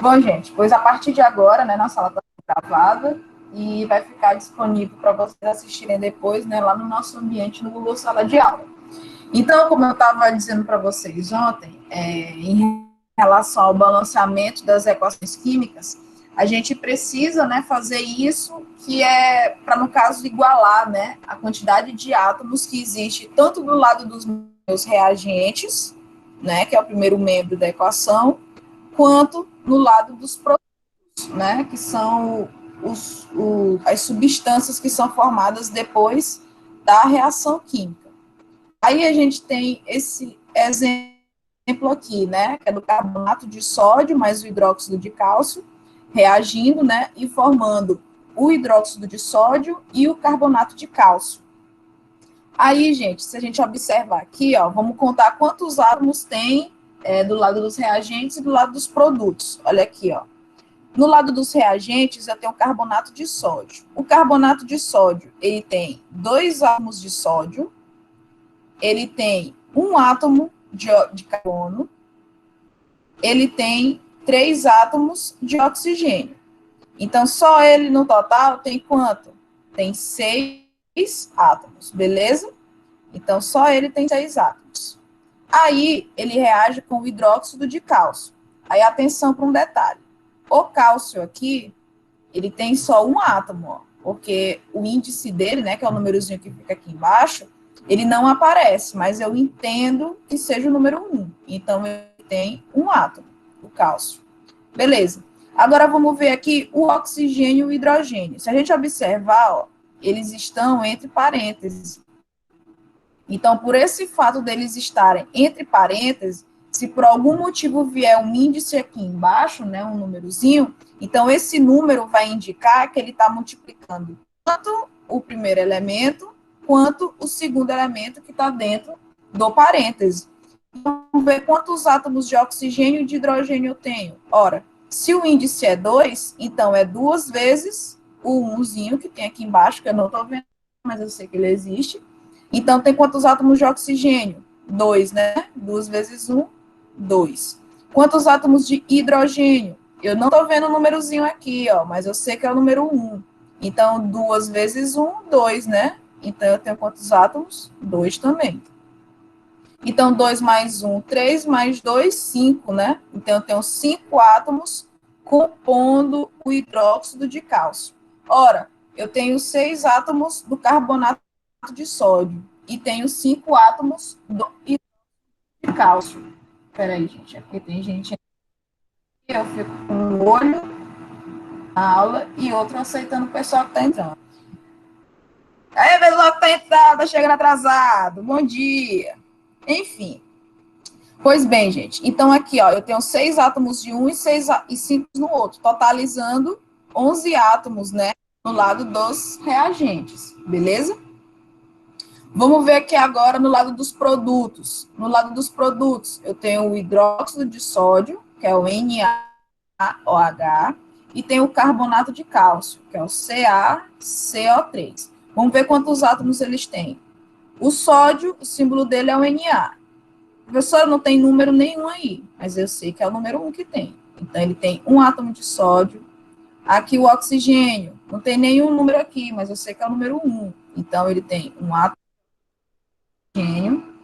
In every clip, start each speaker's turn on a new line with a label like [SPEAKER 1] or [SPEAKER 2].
[SPEAKER 1] Bom, gente, pois a partir de agora, né, nossa aula está gravada e vai ficar disponível para vocês assistirem depois, né, lá no nosso ambiente no Google Sala de Aula. Então, como eu estava dizendo para vocês ontem, em relação ao balanceamento das equações químicas, a gente precisa, né, fazer isso, que é para, no caso, igualar, né, a quantidade de átomos que existe tanto do lado dos meus reagentes, né, que é o primeiro membro da equação, quanto no lado dos produtos, né, que são as substâncias que são formadas depois da reação química. Aí a gente tem esse exemplo aqui, né, que é do carbonato de sódio mais o hidróxido de cálcio, reagindo, né, e formando o hidróxido de sódio e o carbonato de cálcio. Aí, gente, se a gente observar aqui, ó, vamos contar quantos átomos tem do lado dos reagentes e do lado dos produtos. Olha aqui, ó. No lado dos reagentes, eu tenho o carbonato de sódio. O carbonato de sódio, ele tem 2 átomos de sódio, ele tem 1 átomo de carbono, ele tem 3 átomos de oxigênio. Então, só ele no total tem quanto? Tem 6 átomos, beleza? Então, só ele tem 6 átomos. Aí, ele reage com o hidróxido de cálcio. Aí, atenção para um detalhe. O cálcio aqui, ele tem só 1 átomo, ó, porque o índice dele, né, que é o númerozinho que fica aqui embaixo, ele não aparece, mas eu entendo que seja o número 1. Então, ele tem 1 átomo, o cálcio. Beleza. Agora, vamos ver aqui o oxigênio e o hidrogênio. Se a gente observar, ó, eles estão entre parênteses. Então, por esse fato deles estarem entre parênteses, se por algum motivo vier um índice aqui embaixo, né, um númerozinho, então esse número vai indicar que ele está multiplicando tanto o primeiro elemento, quanto o segundo elemento que está dentro do parêntese. Então, vamos ver quantos átomos de oxigênio e de hidrogênio eu tenho. Ora, se o índice é 2, então é 2 vezes o 1zinho que tem aqui embaixo, que eu não estou vendo, mas eu sei que ele existe. Então, tem quantos átomos de oxigênio? 2, né? 2 vezes 1, 2. Quantos átomos de hidrogênio? Eu não estou vendo o númerozinho aqui, ó, mas eu sei que é o número 1. Então, 2 vezes 1, 2, né? Então, eu tenho quantos átomos? 2 também. Então, 2 mais 1, 3, mais 2, 5, né? Então, eu tenho 5 átomos compondo o hidróxido de cálcio. Ora, eu tenho 6 átomos do carbonato de sódio e tenho 5 átomos do hidróxido de cálcio. Espera aí, gente, é porque tem gente aqui, eu fico com um olho na aula e outro aceitando o pessoal que está entrando. Aí, pessoal que está entrando, tá chegando atrasado, bom dia. Enfim. Pois bem, gente, então aqui, ó, eu tenho 6 átomos de um e 5 no outro, totalizando 11 átomos, né, no lado dos reagentes, beleza? Vamos ver aqui agora no lado dos produtos. No lado dos produtos, eu tenho o hidróxido de sódio, que é o NaOH, e tenho o carbonato de cálcio, que é o CaCO3. Vamos ver quantos átomos eles têm. O sódio, o símbolo dele é o Na. Professor, não tem número nenhum aí, mas eu sei que é o número 1 que tem. Então, ele tem 1 átomo de sódio. Aqui o oxigênio, não tem nenhum número aqui, mas eu sei que é o número 1. Então, ele tem 1 átomo de oxigênio.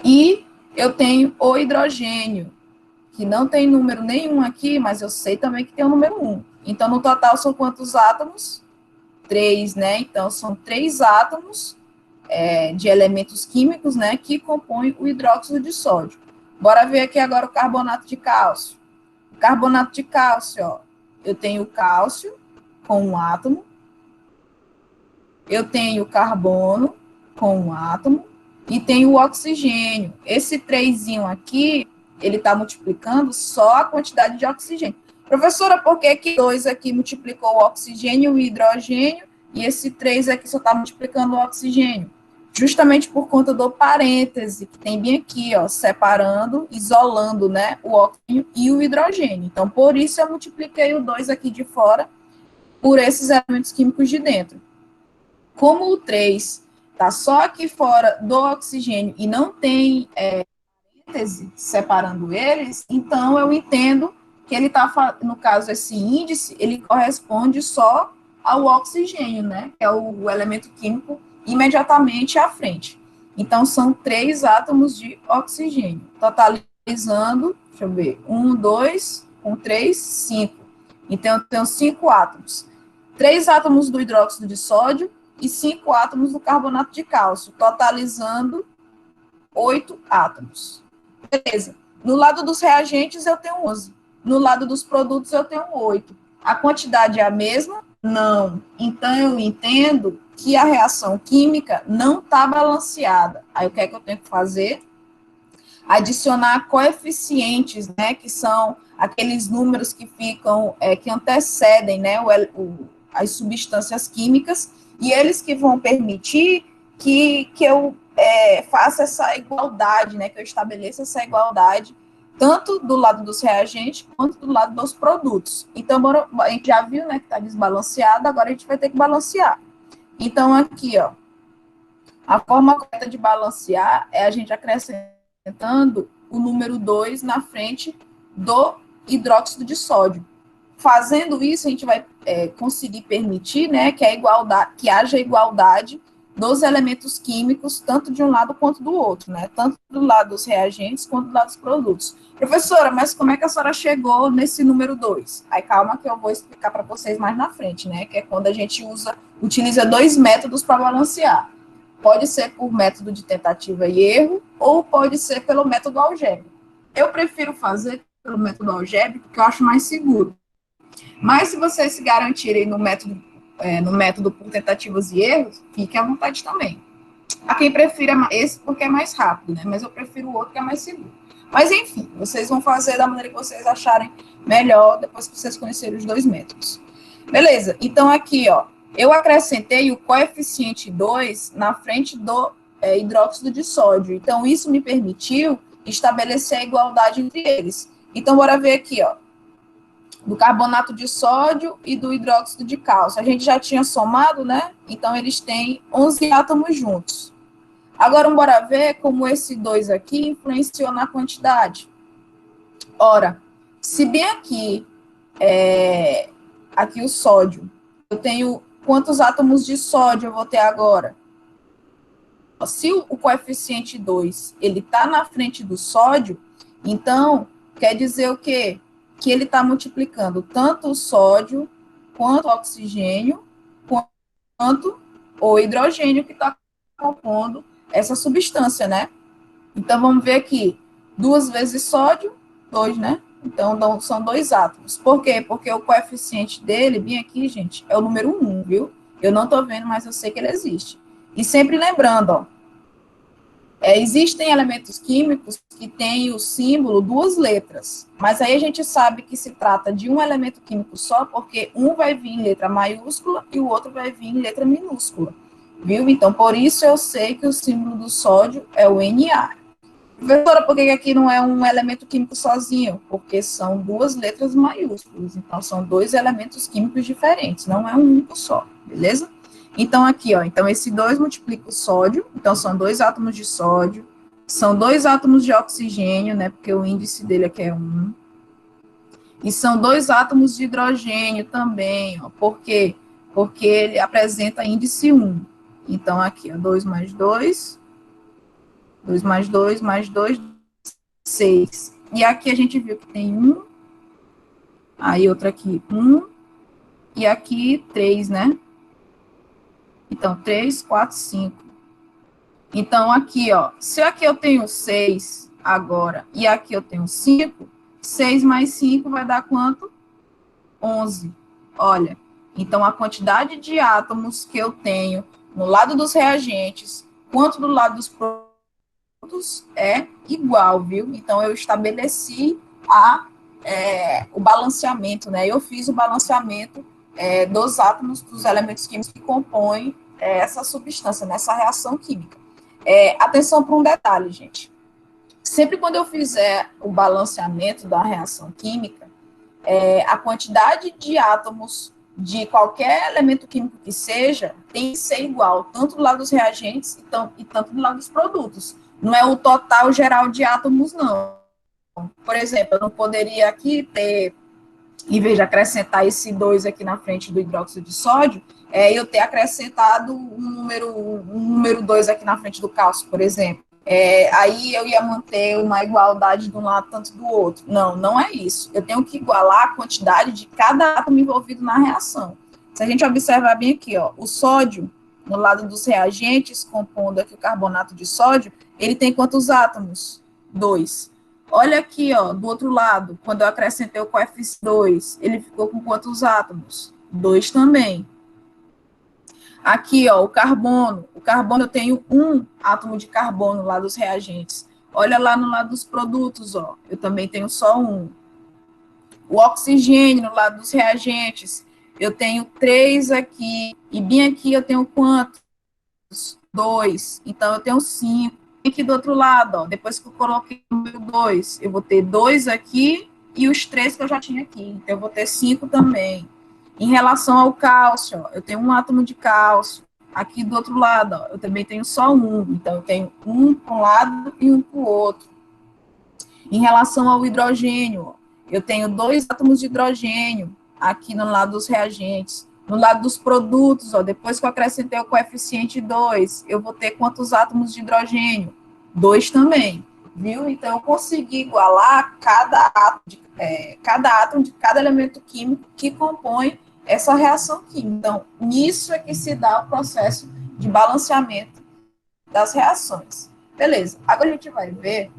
[SPEAKER 1] E eu tenho o hidrogênio, que não tem número nenhum aqui, mas eu sei também que tem o número 1. Então, no total, são quantos átomos? 3, né? Então, são 3 átomos de elementos químicos, né, que compõem o hidróxido de sódio. Bora ver aqui agora o carbonato de cálcio. O carbonato de cálcio, ó, eu tenho o cálcio com um átomo, eu tenho o carbono com um átomo e tenho o oxigênio. Esse 3 aqui, ele está multiplicando só a quantidade de oxigênio. Professora, por que que 2 aqui multiplicou o oxigênio e o hidrogênio e esse 3 aqui só está multiplicando o oxigênio? Justamente por conta do parêntese, que tem bem aqui, ó, separando, isolando, né, o oxigênio e o hidrogênio. Então, por isso eu multipliquei o 2 aqui de fora por esses elementos químicos de dentro. Como o 3 está só aqui fora do oxigênio e não tem separando eles, então eu entendo que ele está, no caso, esse índice, ele corresponde só ao oxigênio, né? Que é o elemento químico imediatamente à frente. Então, são 3 átomos de oxigênio, totalizando, deixa eu ver, 1, 2, com 3, 5. Então, eu tenho 5 átomos. 3 átomos do hidróxido de sódio e 5 átomos do carbonato de cálcio, totalizando 8 átomos. Beleza. No lado dos reagentes, eu tenho 11. No lado dos produtos, eu tenho 8. A quantidade é a mesma? Não. Então, eu entendo que a reação química não está balanceada. Aí, o que é que eu tenho que fazer? Adicionar coeficientes, né, que são aqueles números que ficam, que antecedem, né, as substâncias químicas, e eles que vão permitir que eu faça essa igualdade, né, que eu estabeleça essa igualdade, tanto do lado dos reagentes, quanto do lado dos produtos. Então, a gente já viu, né, que está desbalanceado, agora a gente vai ter que balancear. Então, aqui, ó, a forma correta de balancear é a gente acrescentando o número 2 na frente do hidróxido de sódio. Fazendo isso, a gente vai conseguir permitir, né, que haja igualdade dos elementos químicos, tanto de um lado quanto do outro, né, tanto do lado dos reagentes quanto do lado dos produtos. Professora, mas como é que a senhora chegou nesse número 2? Aí calma que eu vou explicar para vocês mais na frente, né, que é quando a gente utiliza 2 métodos para balancear. Pode ser por método de tentativa e erro, ou pode ser pelo método algébrico. Eu prefiro fazer pelo método algébrico, porque eu acho mais seguro. Mas se vocês se garantirem no método por tentativas e erros, fiquem à vontade também. Há quem prefira esse porque é mais rápido, né? Mas eu prefiro o outro que é mais seguro. Mas enfim, vocês vão fazer da maneira que vocês acharem melhor depois que vocês conhecerem os 2 métodos. Beleza, então aqui, ó, eu acrescentei o coeficiente 2 na frente do hidróxido de sódio. Então, isso me permitiu estabelecer a igualdade entre eles. Então, bora ver aqui, ó, do carbonato de sódio e do hidróxido de cálcio. A gente já tinha somado, né? Então, eles têm 11 átomos juntos. Agora, bora ver como esse 2 aqui influenciou na quantidade. Ora, se bem aqui o sódio, eu tenho quantos átomos de sódio eu vou ter agora? Se o coeficiente 2 ele está na frente do sódio, então quer dizer o quê? Que ele está multiplicando tanto o sódio, quanto o oxigênio, quanto o hidrogênio que está compondo essa substância, né? Então, vamos ver aqui, 2 vezes sódio, 2, né? Então, são 2 átomos. Por quê? Porque o coeficiente dele, bem aqui, gente, é o número 1, viu? Eu não estou vendo, mas eu sei que ele existe. E sempre lembrando, ó, existem elementos químicos que têm o símbolo 2 letras, mas aí a gente sabe que se trata de um elemento químico só, porque um vai vir em letra maiúscula e o outro vai vir em letra minúscula, viu? Então, por isso eu sei que o símbolo do sódio é o Na. Professora, por que aqui não é um elemento químico sozinho? Porque são 2 letras maiúsculas, então são 2 elementos químicos diferentes, não é um único só, beleza? Então, aqui, ó, então esse 2 multiplica o sódio, então são 2 átomos de sódio, são 2 átomos de oxigênio, né, porque o índice dele aqui é 1, e são 2 átomos de hidrogênio também, ó, por quê? Porque ele apresenta índice 1. Então, aqui, ó, 2 mais 2, 2 mais 2, mais 2, 6. E aqui a gente viu que tem 1, aí outra aqui 1, e aqui 3, né? Então, 3, 4, 5. Então, aqui, ó, se aqui eu tenho 6 agora, e aqui eu tenho 5, 6 mais 5 vai dar quanto? 11. Olha, então a quantidade de átomos que eu tenho no lado dos reagentes, quanto do lado dos produtos, é igual, viu? Então, eu estabeleci o balanceamento, né? Eu fiz o balanceamento dos átomos, dos elementos químicos que compõem essa substância, nessa reação química. Atenção para um detalhe, gente. Sempre quando eu fizer o balanceamento da reação química, a quantidade de átomos de qualquer elemento químico que seja tem que ser igual, tanto do lado dos reagentes e tanto do lado dos produtos. Não é o total geral de átomos, não. Por exemplo, eu não poderia aqui ter, em vez de acrescentar esse 2 aqui na frente do hidróxido de sódio, eu ter acrescentado um número 2 aqui na frente do cálcio, por exemplo. Aí eu ia manter uma igualdade de um lado tanto do outro. Não, não é isso. Eu tenho que igualar a quantidade de cada átomo envolvido na reação. Se a gente observar bem aqui, ó, o sódio, no lado dos reagentes, compondo aqui o carbonato de sódio, ele tem quantos átomos? 2. Olha aqui, ó, do outro lado, quando eu acrescentei o coeficiente 2, ele ficou com quantos átomos? 2 também. Aqui, ó, o carbono. O carbono eu tenho um átomo de carbono lá dos reagentes. Olha lá no lado dos produtos, ó, eu também tenho só um. O oxigênio no lado dos reagentes, eu tenho 3 aqui. E bem aqui eu tenho quantos? 2. Então eu tenho 5. Aqui do outro lado, ó, depois que eu coloquei o número 2, eu vou ter 2 aqui e os 3 que eu já tinha aqui. Então eu vou ter 5 também. Em relação ao cálcio, ó, eu tenho um átomo de cálcio. Aqui do outro lado, ó, eu também tenho só um. Então eu tenho um para um lado e um para o outro. Em relação ao hidrogênio, ó, eu tenho 2 átomos de hidrogênio aqui no lado dos reagentes. No lado dos produtos, ó, depois que eu acrescentei o coeficiente 2, eu vou ter quantos átomos de hidrogênio? 2 também, viu? Então, eu consegui igualar cada átomo de cada elemento químico que compõe essa reação química. Então, nisso é que se dá o processo de balanceamento das reações. Beleza, agora a gente vai ver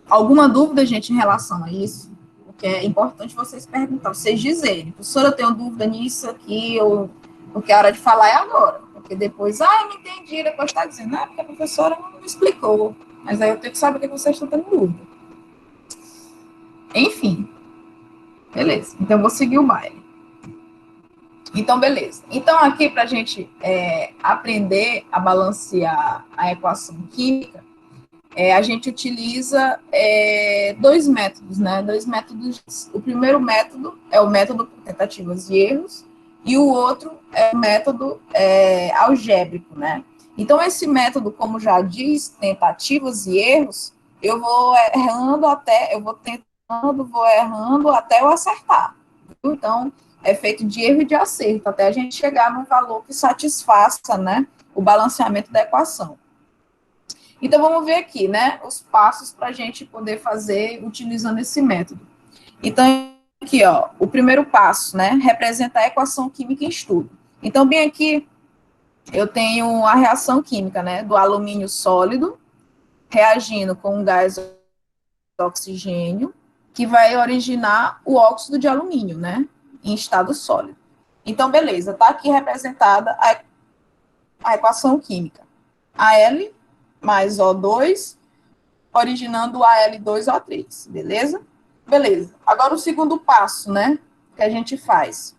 [SPEAKER 1] alguma dúvida, gente, em relação a isso? Porque é importante vocês perguntar, vocês dizerem, professora, eu tenho dúvida nisso aqui, ou porque a hora de falar é agora. Porque depois, eu não entendi, depois está dizendo, porque a professora não me explicou. Mas aí eu tenho que saber o que vocês estão tendo dúvida. Enfim, beleza. Então, eu vou seguir o baile. Então, beleza. Então, aqui, para a gente aprender a balancear a equação química, a gente utiliza 2 métodos, né? 2 métodos. O primeiro método é o método por tentativas e erros, e o outro é o método algébrico, né? Então, esse método, como já diz, tentativas e erros, eu vou errando até eu acertar. Então, é feito de erro e de acerto, até a gente chegar num valor que satisfaça, né, o balanceamento da equação. Então, vamos ver aqui, né, os passos para a gente poder fazer utilizando esse método. Então, aqui, ó, o primeiro passo, né, representar a equação química em estudo. Então, bem aqui, eu tenho a reação química, né, do alumínio sólido, reagindo com um gás oxigênio, que vai originar o óxido de alumínio, né, em estado sólido. Então, beleza, está aqui representada a equação química. Al mais O2 originando o Al2O3, beleza? Beleza. Agora o segundo passo, né, que a gente faz.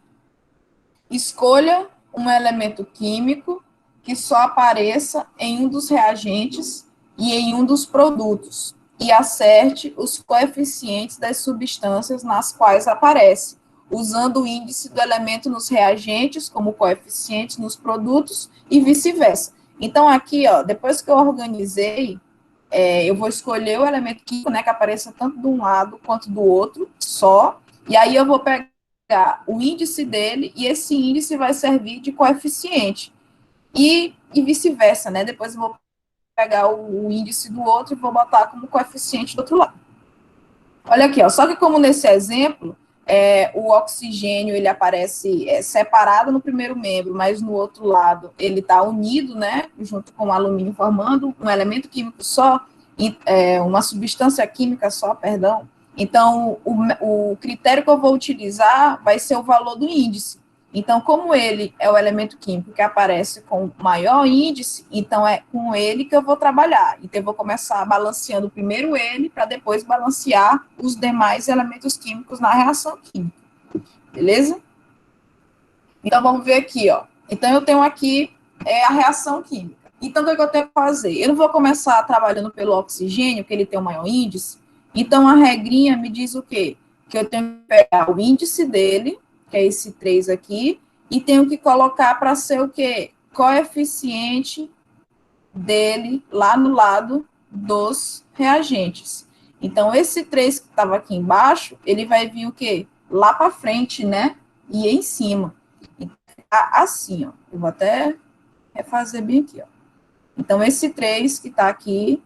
[SPEAKER 1] Escolha um elemento químico que só apareça em um dos reagentes e em um dos produtos, e acerte os coeficientes das substâncias nas quais aparece, usando o índice do elemento nos reagentes como coeficiente nos produtos e vice-versa. Então, aqui, ó, depois que eu organizei, eu vou escolher o elemento químico, né, que apareça tanto de um lado quanto do outro, só, e aí eu vou pegar o índice dele, e esse índice vai servir de coeficiente, e vice-versa, né, depois eu vou pegar o índice do outro e vou botar como coeficiente do outro lado. Olha aqui, ó, só que como nesse exemplo, o oxigênio, ele aparece separado no primeiro membro, mas no outro lado ele está unido, né, junto com o alumínio, formando um elemento químico só, uma substância química só, perdão. Então, o critério que eu vou utilizar vai ser o valor do índice. Então, como ele é o elemento químico que aparece com maior índice, então é com ele que eu vou trabalhar. Então, eu vou começar balanceando primeiro ele, para depois balancear os demais elementos químicos na reação química. Beleza? Então, vamos ver aqui, ó. Então, eu tenho aqui a reação química. Então, o que eu tenho que fazer? Eu não vou começar trabalhando pelo oxigênio, que ele tem o maior índice. Então, a regrinha me diz o quê? Que eu tenho que pegar o índice dele, que é esse 3 aqui, e tenho que colocar para ser o quê? Coeficiente dele lá no lado dos reagentes. Então, esse 3 que estava aqui embaixo, ele vai vir o quê? Lá para frente, né? E em cima. Então, assim, ó. Eu vou até refazer bem aqui, ó. Então, esse 3 que está aqui,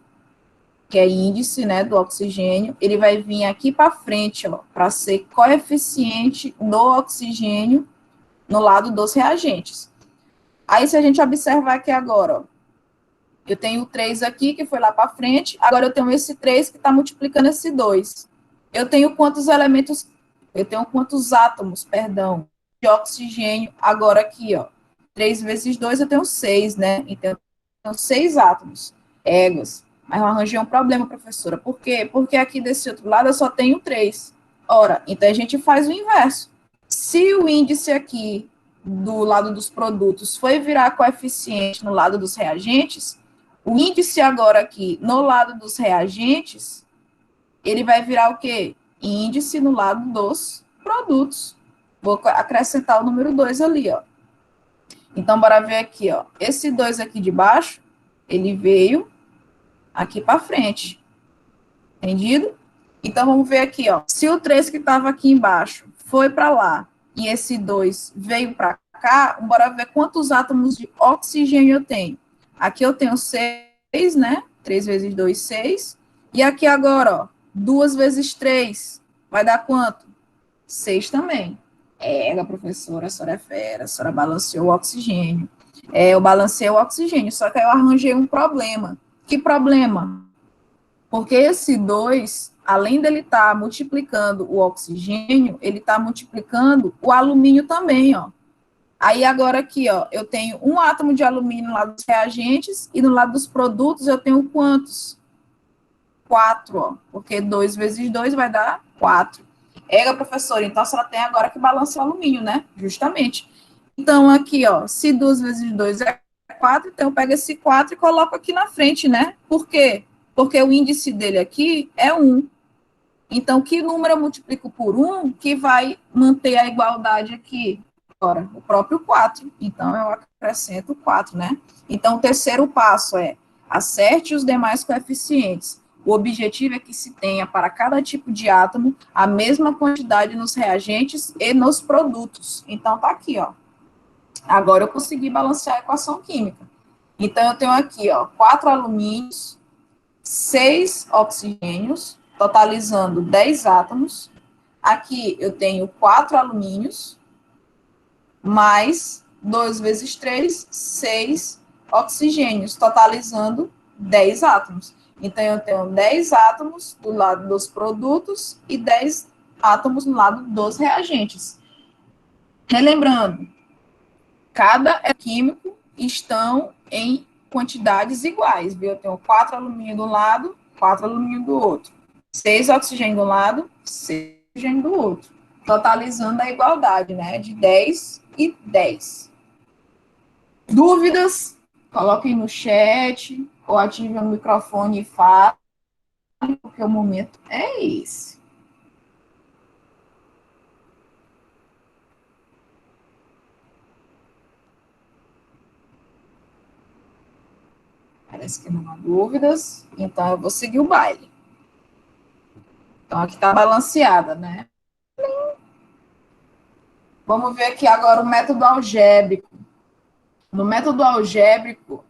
[SPEAKER 1] que é índice, né, do oxigênio, ele vai vir aqui para frente, ó, para ser coeficiente do oxigênio no lado dos reagentes. Aí, se a gente observar aqui agora, ó, eu tenho o 3 aqui, que foi lá para frente, agora eu tenho esse 3 que está multiplicando esse 2. Eu tenho quantos elementos, eu tenho quantos átomos, perdão, de oxigênio, agora aqui, ó. 3 vezes 2, eu tenho 6, né? Então, eu tenho 6 átomos. Éguas. Mas eu arranjei um problema, professora. Por quê? Porque aqui desse outro lado eu só tenho 3. Ora, então a gente faz o inverso. Se o índice aqui do lado dos produtos foi virar coeficiente no lado dos reagentes, o índice agora aqui no lado dos reagentes, ele vai virar o quê? Índice no lado dos produtos. Vou acrescentar o número 2 ali, ó. Então, bora ver aqui, ó. Esse 2 aqui de baixo, ele veio aqui para frente. Entendido? Então, vamos ver aqui, ó. Se o 3 que estava aqui embaixo foi para lá e esse 2 veio para cá, bora ver quantos átomos de oxigênio eu tenho. Aqui eu tenho 6, né? 3 vezes 2, 6. E aqui agora, ó, 2 vezes 3, vai dar quanto? 6 também. Professora, a senhora é fera, a senhora balanceou o oxigênio. Eu balancei o oxigênio, só que aí eu arranjei um problema. Que problema? Porque esse 2, além dele estar multiplicando o oxigênio, ele está multiplicando o alumínio também, ó. Aí agora aqui, ó, eu tenho um átomo de alumínio no lado dos reagentes e no lado dos produtos eu tenho quantos? 4, ó, porque 2 vezes 2 vai dar 4. Professora, então a senhora tem agora que balancear o alumínio, né? Justamente. Então, aqui, ó, se 2 vezes 2 é 4, então eu pego esse 4 e coloco aqui na frente, né? Por quê? Porque o índice dele aqui é 1. Então, que número eu multiplico por 1 que vai manter a igualdade aqui? Ora, o próprio 4. Então, eu acrescento 4, né? Então, o terceiro passo é acerte os demais coeficientes. O objetivo é que se tenha para cada tipo de átomo a mesma quantidade nos reagentes e nos produtos. Então, tá aqui, ó. Agora eu consegui balancear a equação química. Então, eu tenho aqui, ó, 4 alumínios, 6 oxigênios, totalizando 10 átomos. Aqui eu tenho 4 alumínios, mais 2 vezes 3, 6 oxigênios, totalizando 10 átomos. Então, eu tenho 10 átomos do lado dos produtos e 10 átomos do lado dos reagentes. Relembrando, cada químico estão em quantidades iguais, viu? Eu tenho 4 alumínio do lado, 4 alumínio do outro. 6 oxigênio do lado, 6 oxigênio do outro. Totalizando a igualdade, né? De 10 e 10. Dúvidas? Coloquem no chat, ou ativem o microfone e falem, porque o momento é esse. Parece que não há dúvidas, então eu vou seguir o baile. Então, aqui está balanceada, né? Vamos ver aqui agora o método algébrico. No método algébrico,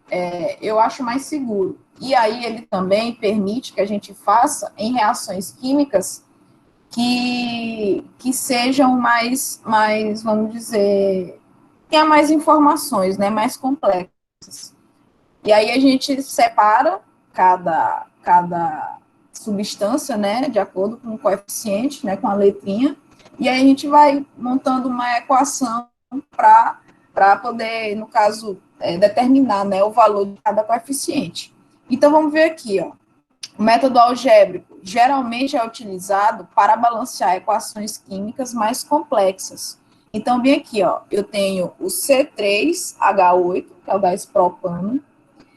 [SPEAKER 1] eu acho mais seguro. E aí ele também permite que a gente faça em reações químicas que sejam mais, vamos dizer, tenha mais informações, né, mais complexas. E aí a gente separa cada substância, né, de acordo com o coeficiente, né, com a letrinha, e aí a gente vai montando uma equação para poder, no caso, determinar, né, o valor de cada coeficiente. Então, vamos ver aqui, ó. O método algébrico geralmente é utilizado para balancear equações químicas mais complexas. Então, bem aqui, ó, eu tenho o C3H8, que é o gás propano,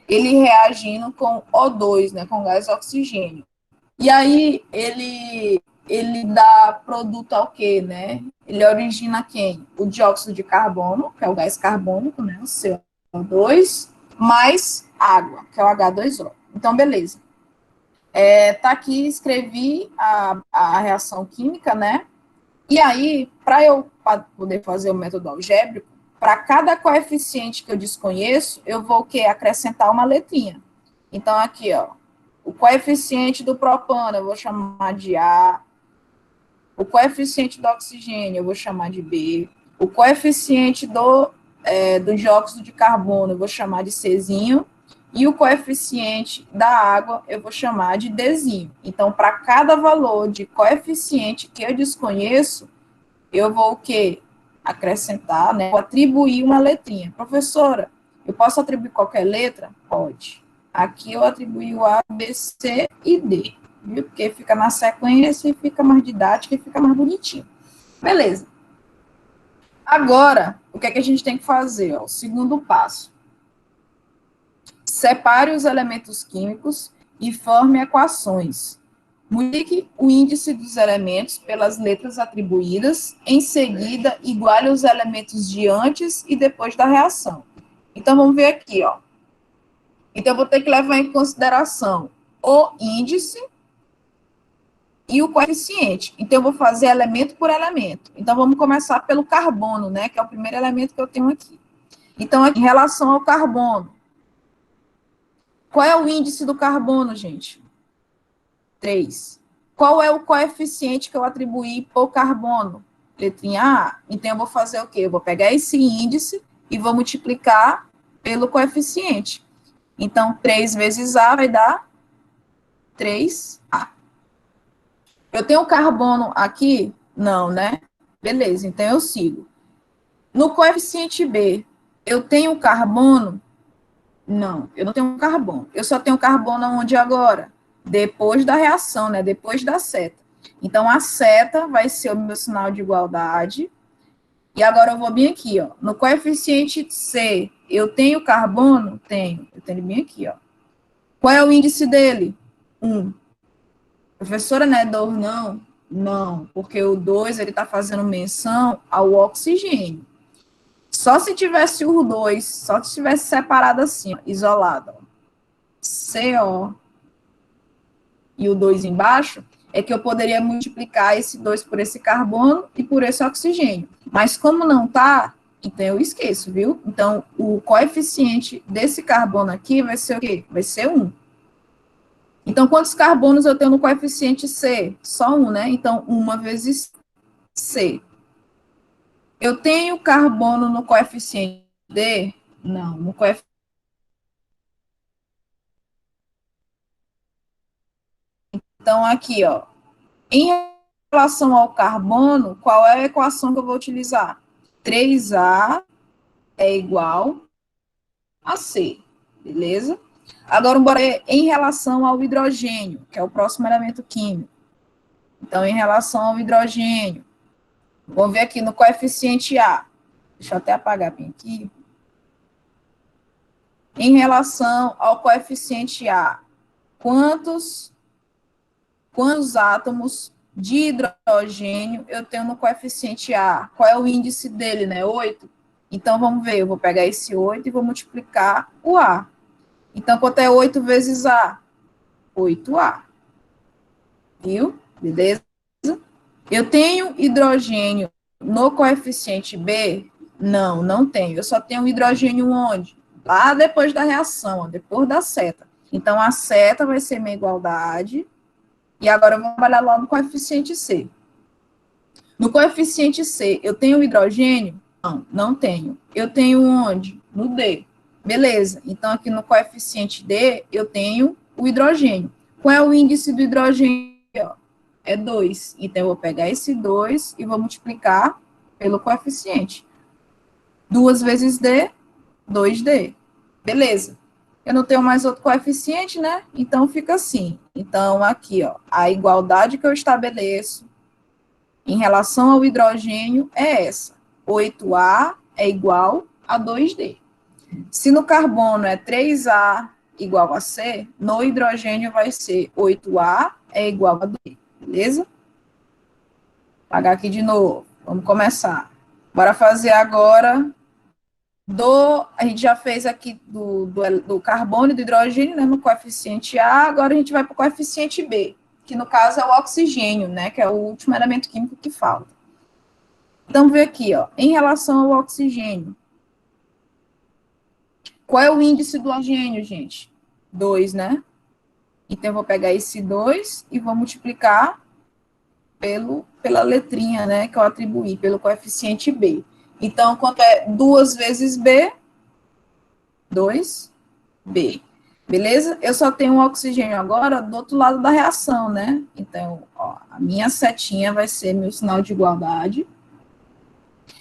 [SPEAKER 1] ele reagindo com O2, né, com gás oxigênio. E aí, ele dá produto ao quê, né? Ele origina quem? O dióxido de carbono, que é o gás carbônico, né, o CO2, mais água, que é o H2O. Então, beleza. Tá aqui, escrevi a reação química, né? E aí, para eu poder fazer o método algébrico, para cada coeficiente que eu desconheço, eu vou o quê? Acrescentar uma letrinha. Então, aqui, ó, o coeficiente do propano eu vou chamar de A, o coeficiente do oxigênio eu vou chamar de B, o coeficiente do dióxido de carbono eu vou chamar de Czinho, e o coeficiente da água eu vou chamar de Dzinho. Então, para cada valor de coeficiente que eu desconheço, eu vou o quê? Acrescentar, né? Vou atribuir uma letrinha. Professora, eu posso atribuir qualquer letra? Pode. Aqui eu atribuí o A, B, C e D, viu? Porque fica na sequência e fica mais didático e fica mais bonitinho. Beleza. Agora, o que é que a gente tem que fazer? Ó? O segundo passo. Separe os elementos químicos e forme equações. Multiplique o índice dos elementos pelas letras atribuídas, em seguida, iguale os elementos de antes e depois da reação. Então, vamos ver aqui, ó. Então, eu vou ter que levar em consideração o índice e o coeficiente. Então, eu vou fazer elemento por elemento. Então, vamos começar pelo carbono, né, que é o primeiro elemento que eu tenho aqui. Então, aqui, em relação ao carbono, qual é o índice do carbono, gente? 3. Qual é o coeficiente que eu atribuí para o carbono? Letrinha A. Então, eu vou fazer o quê? Eu vou pegar esse índice e vou multiplicar pelo coeficiente. Então, 3 vezes A vai dar 3A. Eu tenho carbono aqui? Não, né? Beleza, então eu sigo. No coeficiente B, eu tenho carbono? Não, eu não tenho carbono. Eu só tenho carbono onde agora? Depois da reação, né? Depois da seta. Então, a seta vai ser o meu sinal de igualdade. E agora eu vou bem aqui, ó. No coeficiente C, eu tenho carbono? Tenho. Eu tenho bem aqui, ó. Qual é o índice dele? 1. Professora, não é dor, não? Não, porque o 2, ele está fazendo menção ao oxigênio. Só se tivesse o 2, só se tivesse separado assim, ó, isolado, ó. CO e o 2 embaixo, é que eu poderia multiplicar esse 2 por esse carbono e por esse oxigênio. Mas como não tá, então eu esqueço, viu? Então, o coeficiente desse carbono aqui vai ser o quê? Vai ser 1. Então, quantos carbonos eu tenho no coeficiente C? Só 1, né? Então, 1 vezes C. Eu tenho carbono no coeficiente D? Não, no coeficiente. Então, aqui, ó, em relação ao carbono, qual é a equação que eu vou utilizar? 3A é igual a C, beleza? Agora, bora em relação ao hidrogênio, que é o próximo elemento químico. Então, em relação ao hidrogênio, vamos ver aqui no coeficiente A. Deixa eu até apagar bem aqui. Em relação ao coeficiente A, quantos átomos de hidrogênio eu tenho no coeficiente A? Qual é o índice dele, né? 8? Então, vamos ver, eu vou pegar esse 8 e vou multiplicar o A. Então, quanto é 8 vezes A? 8A. Viu? Beleza? Eu tenho hidrogênio no coeficiente B? Não, não tenho. Eu só tenho hidrogênio onde? Lá depois da reação, depois da seta. Então, a seta vai ser minha igualdade. E agora eu vou trabalhar lá no coeficiente C. No coeficiente C, eu tenho hidrogênio? Não, não tenho. Eu tenho onde? No D. Beleza. Então, aqui no coeficiente D, eu tenho o hidrogênio. Qual é o índice do hidrogênio? É 2. Então, eu vou pegar esse 2 e vou multiplicar pelo coeficiente. 2 vezes D, 2D. Beleza. Eu não tenho mais outro coeficiente, né? Então, fica assim. Então, aqui, ó, a igualdade que eu estabeleço em relação ao hidrogênio é essa. 8A é igual a 2D. Se no carbono é 3A igual a C, no hidrogênio vai ser 8A é igual a 2D. Beleza? Vou apagar aqui de novo. Vamos começar. Bora fazer agora A gente já fez aqui do carbono e do hidrogênio, né, no coeficiente A, agora a gente vai para o coeficiente B, que no caso é o oxigênio, né, que é o último elemento químico que falta. Então, vamos ver aqui, ó, em relação ao oxigênio. Qual é o índice do oxigênio, gente? 2, né? Então, eu vou pegar esse 2 e vou multiplicar pela letrinha, né, que eu atribuí, pelo coeficiente B. Então, quanto é 2 vezes B? 2B. Beleza? Eu só tenho um oxigênio agora do outro lado da reação, né? Então, ó, a minha setinha vai ser meu sinal de igualdade.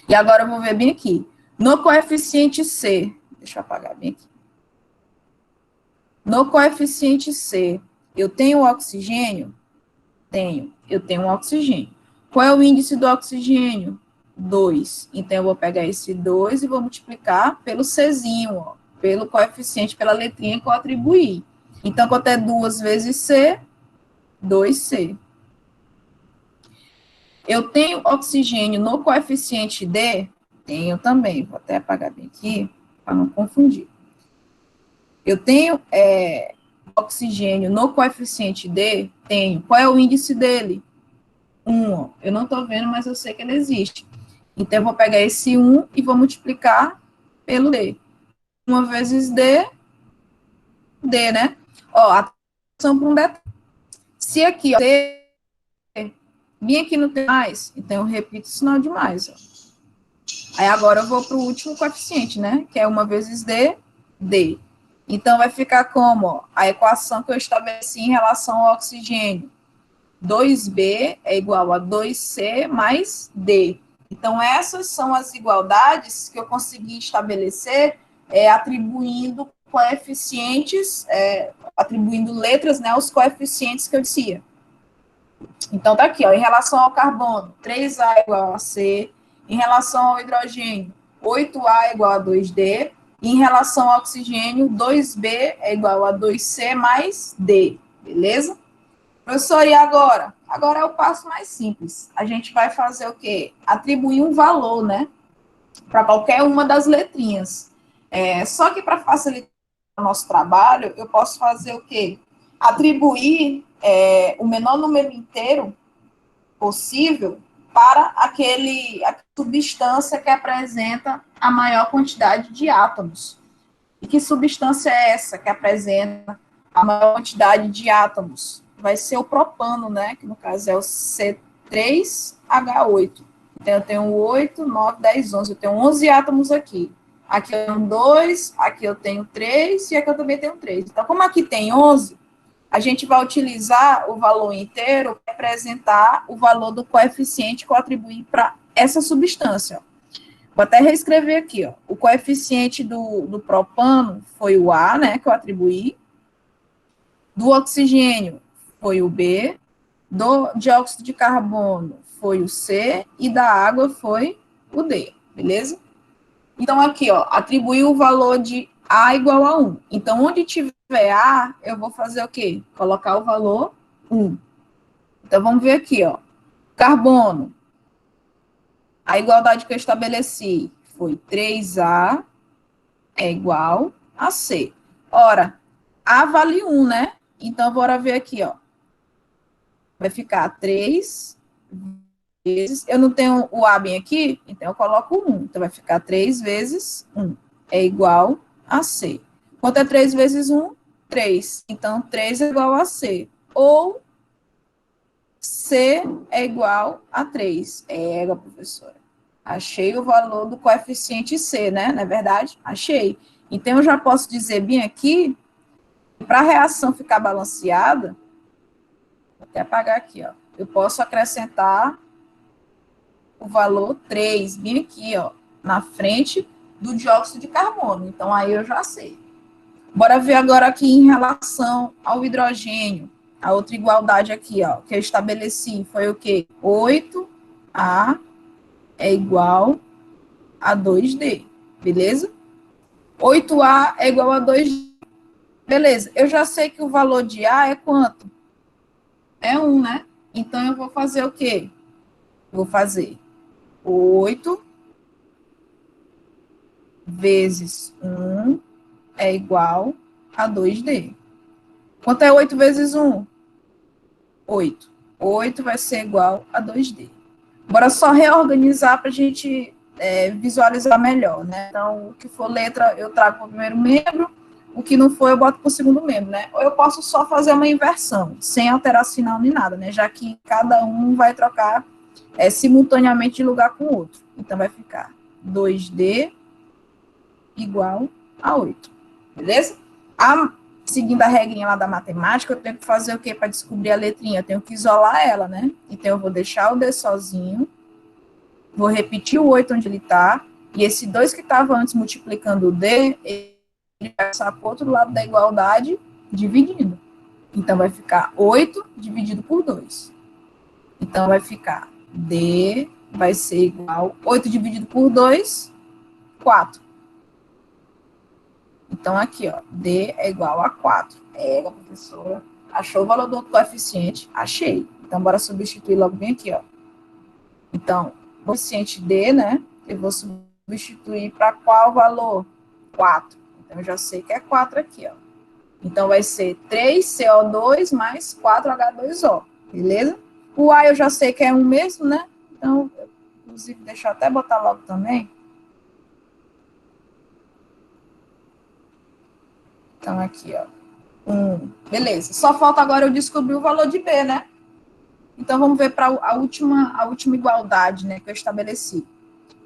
[SPEAKER 1] E agora eu vou ver bem aqui. No coeficiente C, deixa eu apagar bem aqui. No coeficiente C, eu tenho oxigênio? Tenho. Eu tenho um oxigênio. Qual é o índice do oxigênio? 2. Então, eu vou pegar esse 2 e vou multiplicar pelo Czinho, ó, pelo coeficiente, pela letrinha que eu atribuí. Então, quanto é 2 vezes C? 2C. Eu tenho oxigênio no coeficiente D? Tenho também. Vou até apagar bem aqui, para não confundir. Eu tenho oxigênio no coeficiente D? Tenho. Qual é o índice dele? 1. Eu não estou vendo, mas eu sei que ele existe. Então, eu vou pegar esse 1 e vou multiplicar pelo D. 1 vezes D, D, né? Ó, atenção para um detalhe. Se aqui, ó, D, bem aqui não tem mais, então eu repito o sinal de mais, ó. Aí agora eu vou para o último coeficiente, né? Que é 1 vezes D, D. Então, vai ficar como, ó, a equação que eu estabeleci em relação ao oxigênio. 2B é igual a 2C mais D. Então, essas são as igualdades que eu consegui estabelecer atribuindo coeficientes, atribuindo letras, né, aos coeficientes que eu dizia. Então, tá aqui, ó, em relação ao carbono, 3A igual a C, em relação ao hidrogênio, 8A igual a 2D, e em relação ao oxigênio, 2B é igual a 2C mais D, beleza? Professor, e agora? Agora é o passo mais simples. A gente vai fazer o quê? Atribuir um valor, né? Para qualquer uma das letrinhas. Só que para facilitar o nosso trabalho, eu posso fazer o quê? Atribuir o menor número inteiro possível para a substância que apresenta a maior quantidade de átomos. E que substância é essa que apresenta a maior quantidade de átomos? Vai ser o propano, né? Que no caso é o C3H8. Então, eu tenho 8, 9, 10, 11. Eu tenho 11 átomos aqui. Aqui eu tenho 2, aqui eu tenho 3 e aqui eu também tenho 3. Então, como aqui tem 11, a gente vai utilizar o valor inteiro para representar o valor do coeficiente que eu atribuí para essa substância. Vou até reescrever aqui, ó. O coeficiente do propano foi o A, né, que eu atribuí. Do oxigênio foi o B. Do dióxido de carbono foi o C. E da água foi o D, beleza? Então, aqui, ó, atribuí o valor de A igual a 1. Então, onde tiver A, eu vou fazer o quê? Colocar o valor 1. Então, vamos ver aqui, ó. Carbono. A igualdade que eu estabeleci foi 3A é igual a C. Ora, A vale 1, né? Então, bora ver aqui, ó. Vai ficar 3 vezes... Eu não tenho o A bem aqui, então eu coloco 1. Então, vai ficar 3 vezes 1 é igual a C. Quanto é 3 vezes 1? 3. Então, 3 é igual a C. Ou C é igual a 3. Professora. Achei o valor do coeficiente C, né? Não é verdade? Achei. Então, eu já posso dizer bem aqui, para a reação ficar balanceada, vou até apagar aqui, ó. Eu posso acrescentar o valor 3, bem aqui, ó, na frente do dióxido de carbono. Então, aí eu já sei. Bora ver agora aqui em relação ao hidrogênio. A outra igualdade aqui, ó, que eu estabeleci foi o quê? 8A é igual a 2D, beleza? 8A é igual a 2D. Beleza, eu já sei que o valor de A é quanto? É 1, né? Então, eu vou fazer o quê? Vou fazer 8 vezes 1 é igual a 2D. Quanto é 8 vezes 1? 8. 8 vai ser igual a 2D. Bora só reorganizar para a gente visualizar melhor, né? Então, o que for letra, eu trago para o primeiro membro, o que não for, eu boto para o segundo membro, né? Ou eu posso só fazer uma inversão, sem alterar sinal nem nada, né? Já que cada um vai trocar simultaneamente de lugar com o outro. Então, vai ficar 2D igual a 8. Beleza? Seguindo a regrinha lá da matemática, eu tenho que fazer o quê para descobrir a letrinha? Eu tenho que isolar ela, né? Então, eu vou deixar o D sozinho, vou repetir o 8 onde ele está, e esse 2 que estava antes multiplicando o D, ele vai passar para o outro lado da igualdade, dividindo. Então, vai ficar 8 dividido por 2. Então, vai ficar D vai ser igual, 8 dividido por 2, 4. Então, aqui, ó, D é igual a 4. A professora. Achou o valor do coeficiente? Achei. Então, bora substituir logo bem aqui, ó. Então, o coeficiente D, né, eu vou substituir para qual valor? 4. Então, eu já sei que é 4 aqui, ó. Então, vai ser 3CO2 mais 4H2O, beleza? O A eu já sei que é 1 mesmo, né? Então, inclusive, deixa eu até botar logo também. Então, aqui, ó. 1. Beleza. Só falta agora eu descobrir o valor de B, né? Então, vamos ver para a última igualdade, né, que eu estabeleci.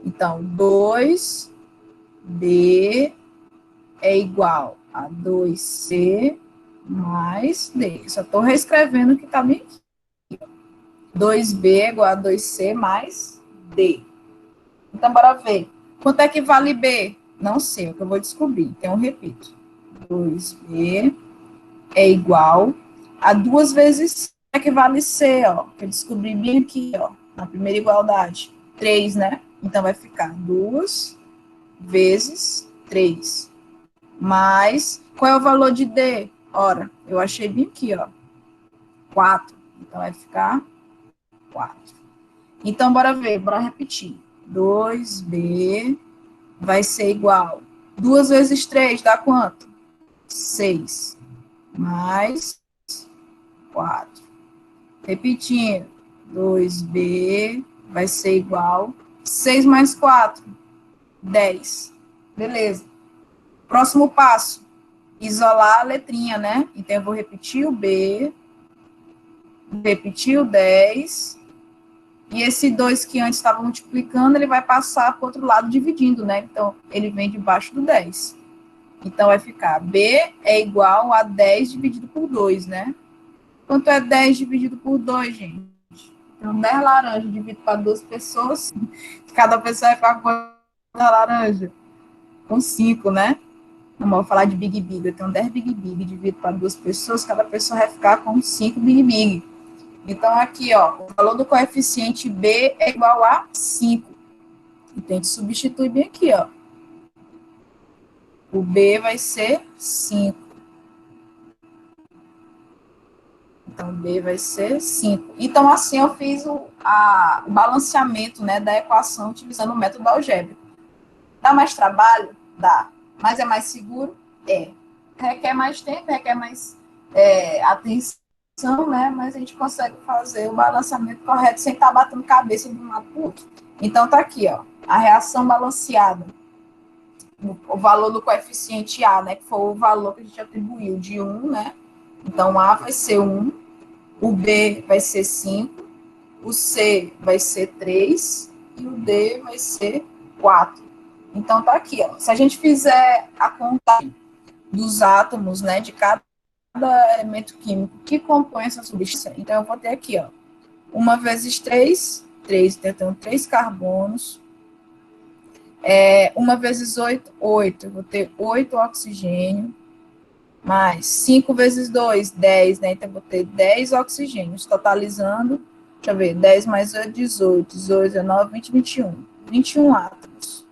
[SPEAKER 1] Então, 2B é igual a 2C mais D. Só estou reescrevendo o que está bem aqui. 2B é igual a 2C mais D. Então, bora ver. Quanto é que vale B? Não sei, é o que eu vou descobrir. Então, eu repito. 2B é igual a 2 vezes C, que vale C, ó. Que eu descobri bem aqui, ó. Na primeira igualdade. 3, né? Então, vai ficar 2 vezes 3. Mais, qual é o valor de D? Ora, eu achei bem aqui, ó. 4. Então, vai ficar 4. Então, bora ver, bora repetir. 2B vai ser igual. 2 vezes 3 dá quanto? 6. Mais 4. Repetindo. 2B vai ser igual. 6 mais 4, 10. Beleza. Próximo passo. Isolar a letrinha, né? Então, eu vou repetir o B, repetir o 10, e esse 2 que antes estava multiplicando, ele vai passar para o outro lado dividindo, né? Então, ele vem debaixo do 10. Então, vai ficar B é igual a 10 dividido por 2, né? Quanto é 10 dividido por 2, gente? Então, 10 laranjas dividido para 2 pessoas, cada pessoa vai ficar com a laranja. Com 5, né? Não vou falar de Big Big, eu tenho 10 Big Big dividido para 2 pessoas, cada pessoa vai ficar com 5 Big Big. Então, aqui, ó, o valor do coeficiente B é igual a 5. Então, a gente substitui bem aqui, ó. O B vai ser 5. Então, B vai ser 5. Então, assim, eu fiz o balanceamento, né, da equação utilizando o método algébrico. Dá mais trabalho? Dá. Mas é mais seguro? É. Requer mais tempo, requer mais atenção, né? Mas a gente consegue fazer o balanceamento correto sem estar batendo cabeça de um lado para o outro. Então, tá aqui, ó. A reação balanceada. O valor do coeficiente A, né? Que foi o valor que a gente atribuiu de 1, né? Então, A vai ser 1, o B vai ser 5, o C vai ser 3 e o D vai ser 4. Então, tá aqui, ó. Se a gente fizer a contagem dos átomos, né, de cada elemento químico que compõe essa substância, então eu vou ter aqui, ó, 1 vezes 3, 3, então eu tenho 3 carbonos. 1 vezes 8, 8, eu vou ter 8 oxigênio, mais 5 vezes 2, 10, né, então eu vou ter 10 oxigênios, totalizando, deixa eu ver, 10 mais 8, 18, 18, 19, 20, 21, 21 átomos.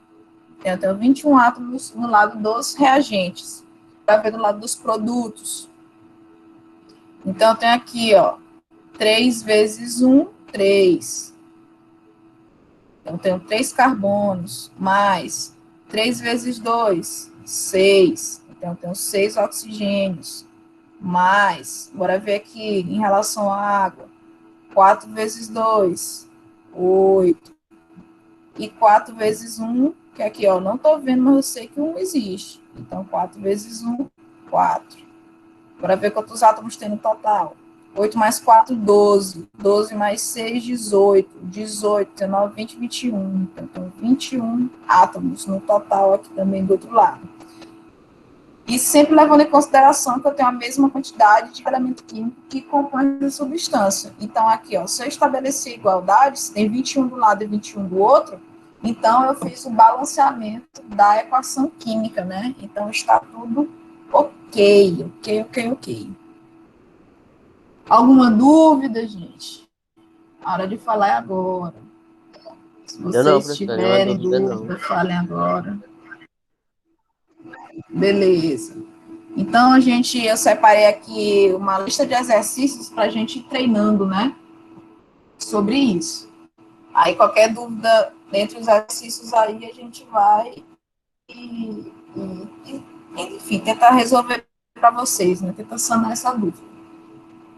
[SPEAKER 1] Então, eu tenho 21 átomos no lado dos reagentes, para ver do lado dos produtos. Então, eu tenho aqui, ó, 3 vezes 1, 3. Então, eu tenho 3 carbonos, mais 3 vezes 2, 6. Então, eu tenho 6 oxigênios. Mais, bora ver aqui, em relação à água. 4 vezes 2, 8. E 4 vezes 1, que aqui, ó, não estou vendo, mas eu sei que 1 existe. Então, 4 vezes 1, 4. Bora ver quantos átomos tem no total. 8 mais 4, 12. 12 mais 6, 18. 18, 19, 20, 21. Então, tem 21 átomos no total aqui também do outro lado. E sempre levando em consideração que eu tenho a mesma quantidade de elemento químico que compõe a substância. Então, aqui, ó, se eu estabelecer igualdade, se tem 21 de um lado e 21 do outro, então eu fiz o balanceamento da equação química, né? Então, está tudo ok. Alguma dúvida, gente? A hora de falar é agora. Se
[SPEAKER 2] Eu não,
[SPEAKER 1] vocês
[SPEAKER 2] professor, nenhuma
[SPEAKER 1] tiverem
[SPEAKER 2] dúvida não.
[SPEAKER 1] dúvida, falem agora. Beleza. Então, eu separei aqui uma lista de exercícios para a gente ir treinando, né? Sobre isso. Aí, qualquer dúvida entre os exercícios aí, a gente vai enfim, tentar resolver para vocês, né? Tentar sanar essa dúvida.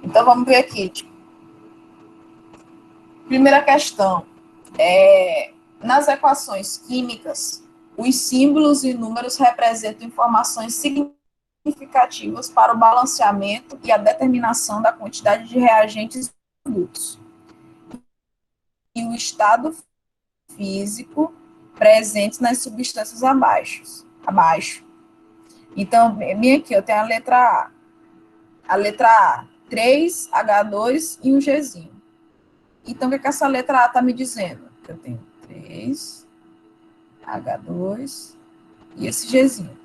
[SPEAKER 1] Então, vamos ver aqui. Primeira questão. Nas equações químicas, os símbolos e números representam informações significativas para o balanceamento e a determinação da quantidade de reagentes e produtos. E o estado físico presente nas substâncias abaixo. Então, minha aqui, eu tenho a letra A. A letra A, 3H2 e um Gzinho. Então, o que essa letra A está me dizendo? Eu tenho 3H2 e esse Gzinho.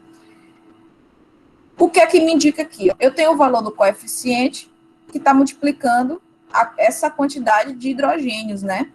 [SPEAKER 1] O que é que me indica aqui? Eu tenho o valor do coeficiente que está multiplicando essa quantidade de hidrogênios, né?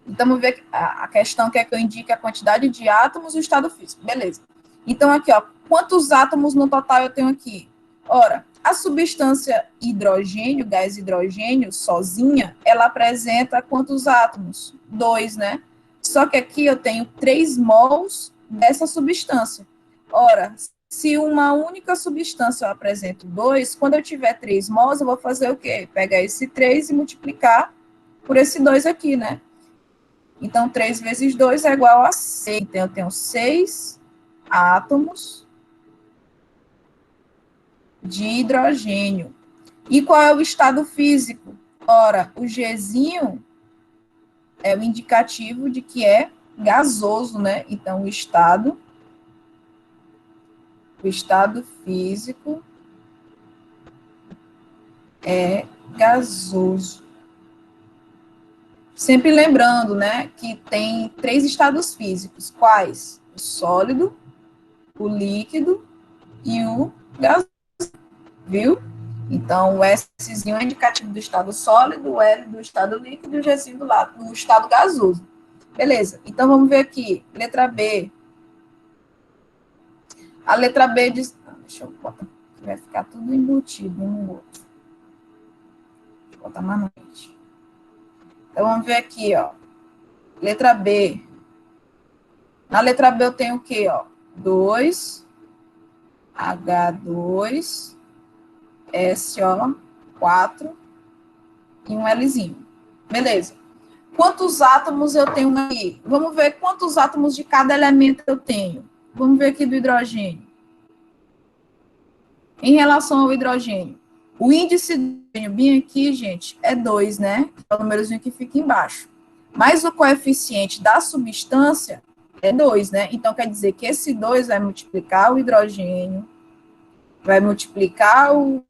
[SPEAKER 1] Então, vamos ver a questão que é que eu indique a quantidade de átomos e o estado físico. Beleza. Então, aqui, ó, quantos átomos no total eu tenho aqui? Ora, a substância hidrogênio, gás hidrogênio, sozinha, ela apresenta quantos átomos? 2, né? Só que aqui eu tenho 3 mols dessa substância. Ora, se uma única substância eu apresento 2, quando eu tiver 3 mols, eu vou fazer o quê? Pegar esse 3 e multiplicar por esse 2 aqui, né? Então, 3 vezes 2 é igual a 6. Então, eu tenho 6 átomos de hidrogênio. E qual é o estado físico? Ora, o Gzinho é o indicativo de que é gasoso, né? Então, o estado físico é gasoso. Sempre lembrando, né, que tem 3 estados físicos. Quais? O sólido, o líquido e o gasoso, viu? Então, o Szinho é indicativo do estado sólido, o L do estado líquido e o Gzinho do estado gasoso. Beleza, então vamos ver aqui. Letra B. A letra B diz... Deixa eu botar, vai ficar tudo embutido um no outro. Deixa eu botar mais na frente. Então, vamos ver aqui, ó. Letra B. Na letra B eu tenho o quê, ó? 2H2, SO4 e um Lzinho. Beleza. Quantos átomos eu tenho aqui? Vamos ver quantos átomos de cada elemento eu tenho. Vamos ver aqui do hidrogênio. Em relação ao hidrogênio, o índice do hidrogênio bem aqui, gente, é 2, né? É o númerozinho que fica embaixo. Mas o coeficiente da substância é 2, né? Então, quer dizer que esse 2 vai multiplicar o hidrogênio, vai multiplicar o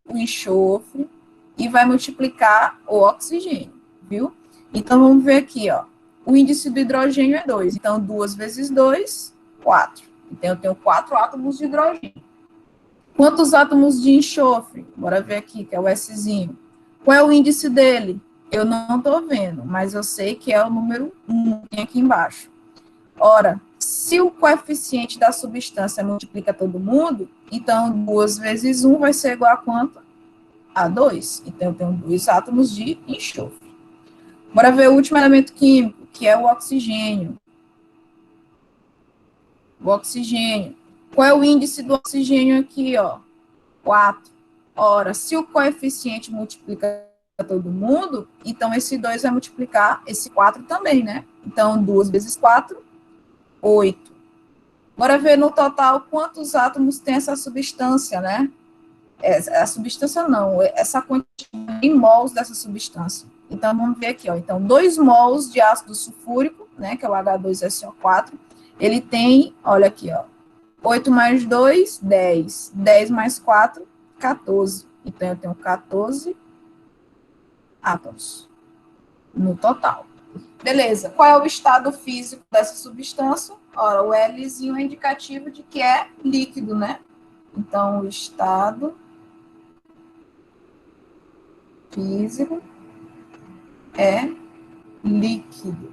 [SPEAKER 1] enxofre e vai multiplicar o oxigênio, viu? Então, vamos ver aqui, ó. O índice do hidrogênio é 2. Então, 2 vezes 2, 4. Então, eu tenho 4 átomos de hidrogênio. Quantos átomos de enxofre? Bora ver aqui, que é o Szinho. Qual é o índice dele? Eu não estou vendo, mas eu sei que é o número 1, tem aqui embaixo. Ora, se o coeficiente da substância multiplica todo mundo, então 2 vezes 1 vai ser igual a quanto? A 2. Então, eu tenho 2 átomos de enxofre. Bora ver o último elemento químico, que é o oxigênio. O oxigênio. Qual é o índice do oxigênio aqui, ó? 4. Ora, se o coeficiente multiplica todo mundo, então esse 2 vai multiplicar esse 4 também, né? Então, 2 vezes 4, 8. Bora ver no total quantos átomos tem essa substância, né? A substância não, essa quantidade em mols dessa substância. Então, vamos ver aqui, ó. Então, 2 mols de ácido sulfúrico, né, que é o H2SO4, ele tem, olha aqui, ó, 8 mais 2, 10. 10 mais 4, 14. Então, eu tenho 14 átomos no total. Beleza. Qual é o estado físico dessa substância? Ora, o Lzinho é indicativo de que é líquido, né? Então, o estado físico é líquido.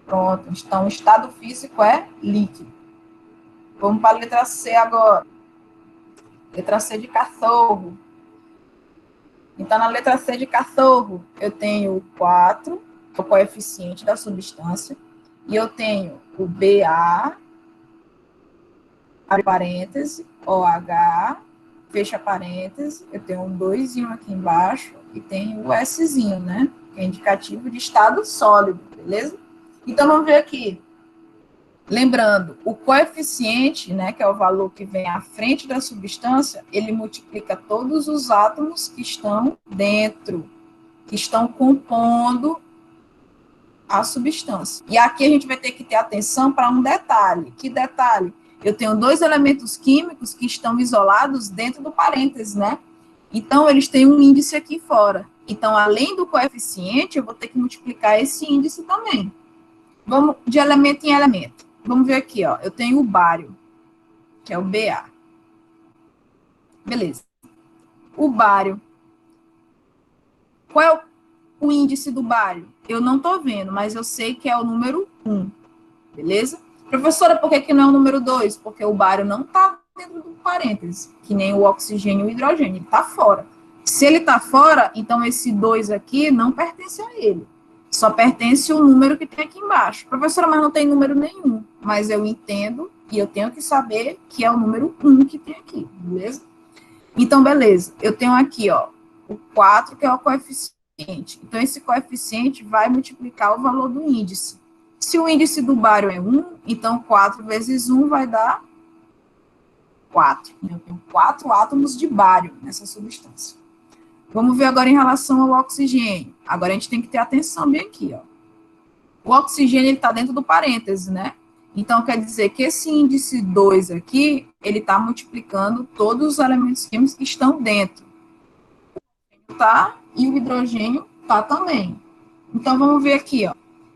[SPEAKER 1] Pronto. Então, o estado físico é líquido. Vamos para a letra C agora. Letra C de cachorro. Então, na letra C de cachorro, eu tenho o 4, que é o coeficiente da substância, e eu tenho o Ba, abre parêntese, OH, fecha parêntese, eu tenho um 2 aqui embaixo, e tenho o Szinho, né? Que é indicativo de estado sólido, beleza? Então, vamos ver aqui. Lembrando, o coeficiente, né, que é o valor que vem à frente da substância, ele multiplica todos os átomos que estão dentro, que estão compondo a substância. E aqui a gente vai ter que ter atenção para um detalhe. Que detalhe? Eu tenho 2 elementos químicos que estão isolados dentro do parêntese, né? Então, eles têm um índice aqui fora. Então, além do coeficiente, eu vou ter que multiplicar esse índice também. Vamos de elemento em elemento. Vamos ver aqui, ó. Eu tenho o bário, que é o Ba. Beleza. O bário. Qual é o índice do bário? Eu não estou vendo, mas eu sei que é o número 1. Beleza? Professora, por que não é o número 2? Porque o bário não está dentro do parêntese, que nem o oxigênio e o hidrogênio. Ele está fora. Se ele está fora, então esse 2 aqui não pertence a ele. Só pertence o número que tem aqui embaixo. Professora, mas não tem número nenhum. Mas eu entendo e eu tenho que saber que é o número 1 que tem aqui, beleza? Então, beleza. Eu tenho aqui, ó, o 4, que é o coeficiente. Então, esse coeficiente vai multiplicar o valor do índice. Se o índice do bário é 1, então 4 vezes 1 vai dar 4. Eu tenho 4 átomos de bário nessa substância. Vamos ver agora em relação ao oxigênio. Agora a gente tem que ter atenção bem aqui, ó. O oxigênio está dentro do parêntese, né? Então, quer dizer que esse índice 2 aqui, ele está multiplicando todos os elementos químicos que estão dentro. Tá? E o hidrogênio tá também. Então, vamos ver aqui, ó.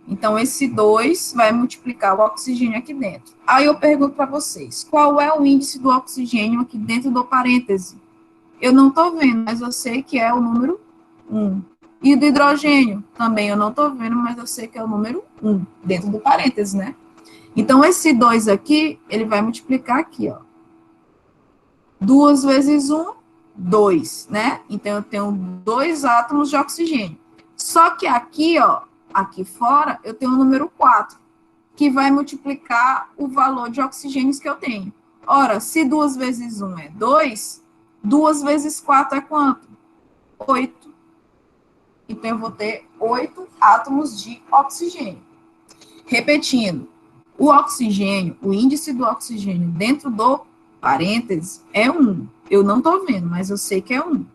[SPEAKER 1] Então, esse 2 vai multiplicar o oxigênio aqui dentro. Aí eu pergunto para vocês, qual é o índice do oxigênio aqui dentro do parêntese? Eu não estou vendo, mas eu sei que é o número 1. E do hidrogênio? Também eu não estou vendo, mas eu sei que é o número 1, dentro do parêntese, né? Então, esse 2 aqui, ele vai multiplicar aqui, ó. 2 vezes 1, 2, né? Então, eu tenho 2 átomos de oxigênio. Só que aqui, ó, aqui fora, eu tenho o número 4, que vai multiplicar o valor de oxigênios que eu tenho. Ora, se 2 vezes 1 é 2, 2 vezes 4 é quanto? 8. Então, eu vou ter 8 átomos de oxigênio. Repetindo, o oxigênio, o índice do oxigênio dentro do parêntese é 1. Eu não estou vendo, mas eu sei que é 1.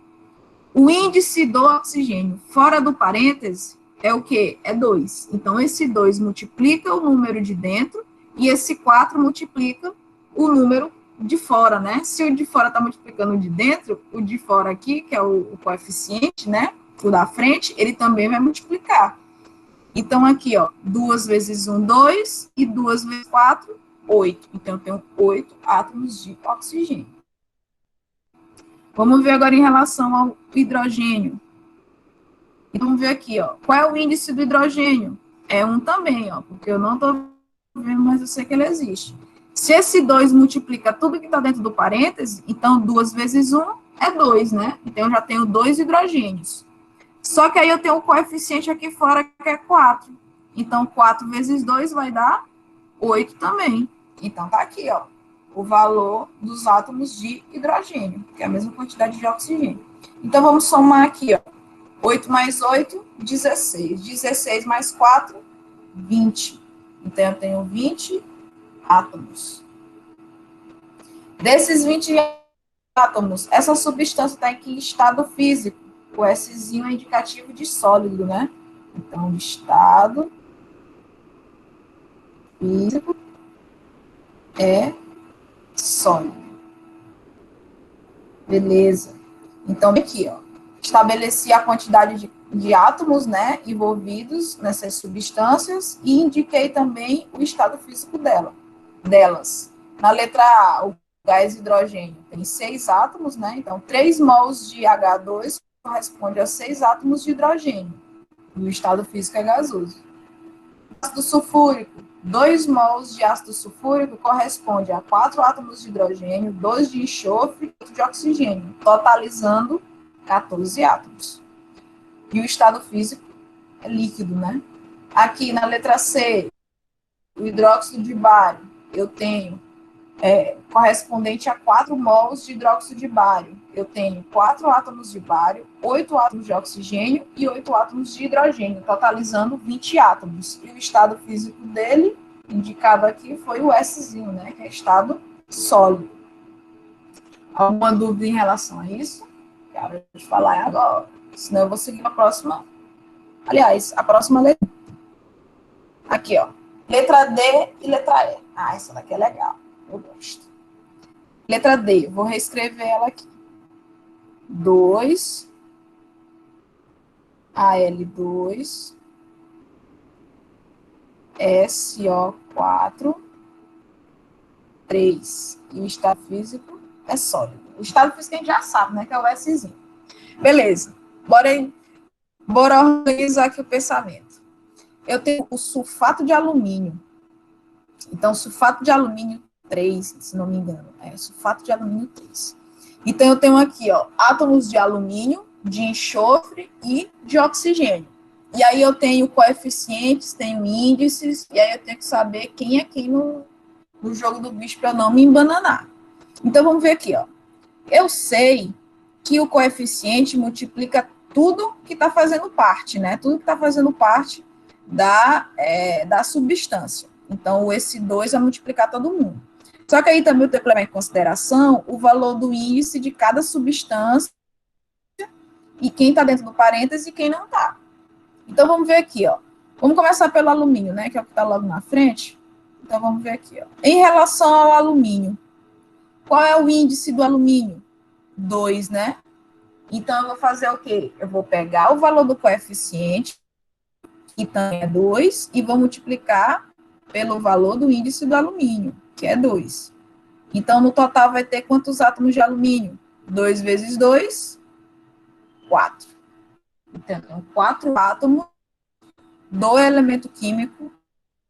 [SPEAKER 1] O índice do oxigênio fora do parêntese é o quê? É 2. Então, esse 2 multiplica o número de dentro e esse 4 multiplica o número de fora, né? Se o de fora está multiplicando o de dentro, o de fora aqui, que é o coeficiente, né? O da frente, ele também vai multiplicar. Então, aqui, ó, 2 vezes 1, 2, e 2 vezes 4, 8. Então, eu tenho 8 átomos de oxigênio. Vamos ver agora em relação ao hidrogênio. Então, vamos ver aqui, ó. Qual é o índice do hidrogênio? É 1 também, ó, porque eu não estou vendo, mas eu sei que ele existe. Se esse 2 multiplica tudo que está dentro do parêntese, então 2 vezes 1 é 2, né? Então, eu já tenho 2 hidrogênios. Só que aí eu tenho um coeficiente aqui fora que é 4. Então, 4 vezes 2 vai dar 8 também. Então, tá aqui, ó, o valor dos átomos de hidrogênio, que é a mesma quantidade de oxigênio. Então, vamos somar aqui, ó. 8 mais 8, 16. 16 mais 4, 20. Então, eu tenho 20 átomos. Desses 20 átomos, essa substância está em que estado físico? O Szinho é indicativo de sólido, né? Então, estado físico é sólido. Beleza. Então, aqui, ó, estabeleci a quantidade de átomos, né, envolvidos nessas substâncias e indiquei também o estado físico delas. Na letra A, o gás hidrogênio tem 6 átomos, né, então 3 mols de H2 corresponde a 6 átomos de hidrogênio, e o estado físico é gasoso. Ácido sulfúrico, 2 mols de ácido sulfúrico corresponde a 4 átomos de hidrogênio, 2 de enxofre e 8 de oxigênio, totalizando 14 átomos. E o estado físico é líquido, né? Aqui na letra C, o hidróxido de bário, eu tenho correspondente a 4 mols de hidróxido de bário. Eu tenho 4 átomos de bário, 8 átomos de oxigênio e 8 átomos de hidrogênio, totalizando 20 átomos. E o estado físico dele, indicado aqui, foi o Szinho, né, que é estado sólido. Alguma dúvida em relação a isso? Quero te falar agora, senão eu vou seguir a próxima. Aliás, a próxima letra. Aqui, ó. Letra D e letra E. Ah, essa daqui é legal. Eu gosto. Letra D, vou reescrever ela aqui. 2, Al2, SO4, 3. E o estado físico é sólido. O estado físico a gente já sabe, né? Que é o Szinho. Beleza. Bora organizar aqui o pensamento. Eu tenho o sulfato de alumínio. Então, sulfato de alumínio 3, se não me engano. Sulfato de alumínio 3. Então, eu tenho aqui, ó, átomos de alumínio, de enxofre e de oxigênio. E aí eu tenho coeficientes, tenho índices, e aí eu tenho que saber quem é quem no jogo do bicho para eu não me embananar. Então, vamos ver aqui, ó. Eu sei que o coeficiente multiplica tudo que está fazendo parte, né? Tudo que está fazendo parte da substância. Então, o S2 vai multiplicar todo mundo. Só que aí também eu tenho que levar em consideração o valor do índice de cada substância e quem está dentro do parêntese e quem não está. Então, vamos ver aqui, ó. Vamos começar pelo alumínio, né? Que é o que está logo na frente. Então, vamos ver aqui, ó. Em relação ao alumínio, qual é o índice do alumínio? 2, né? Então, eu vou fazer o quê? Eu vou pegar o valor do coeficiente, que também é 2, e vou multiplicar pelo valor do índice do alumínio, que é 2. Então, no total, vai ter quantos átomos de alumínio? 2 vezes 2, 4. Então, 4 átomos do elemento químico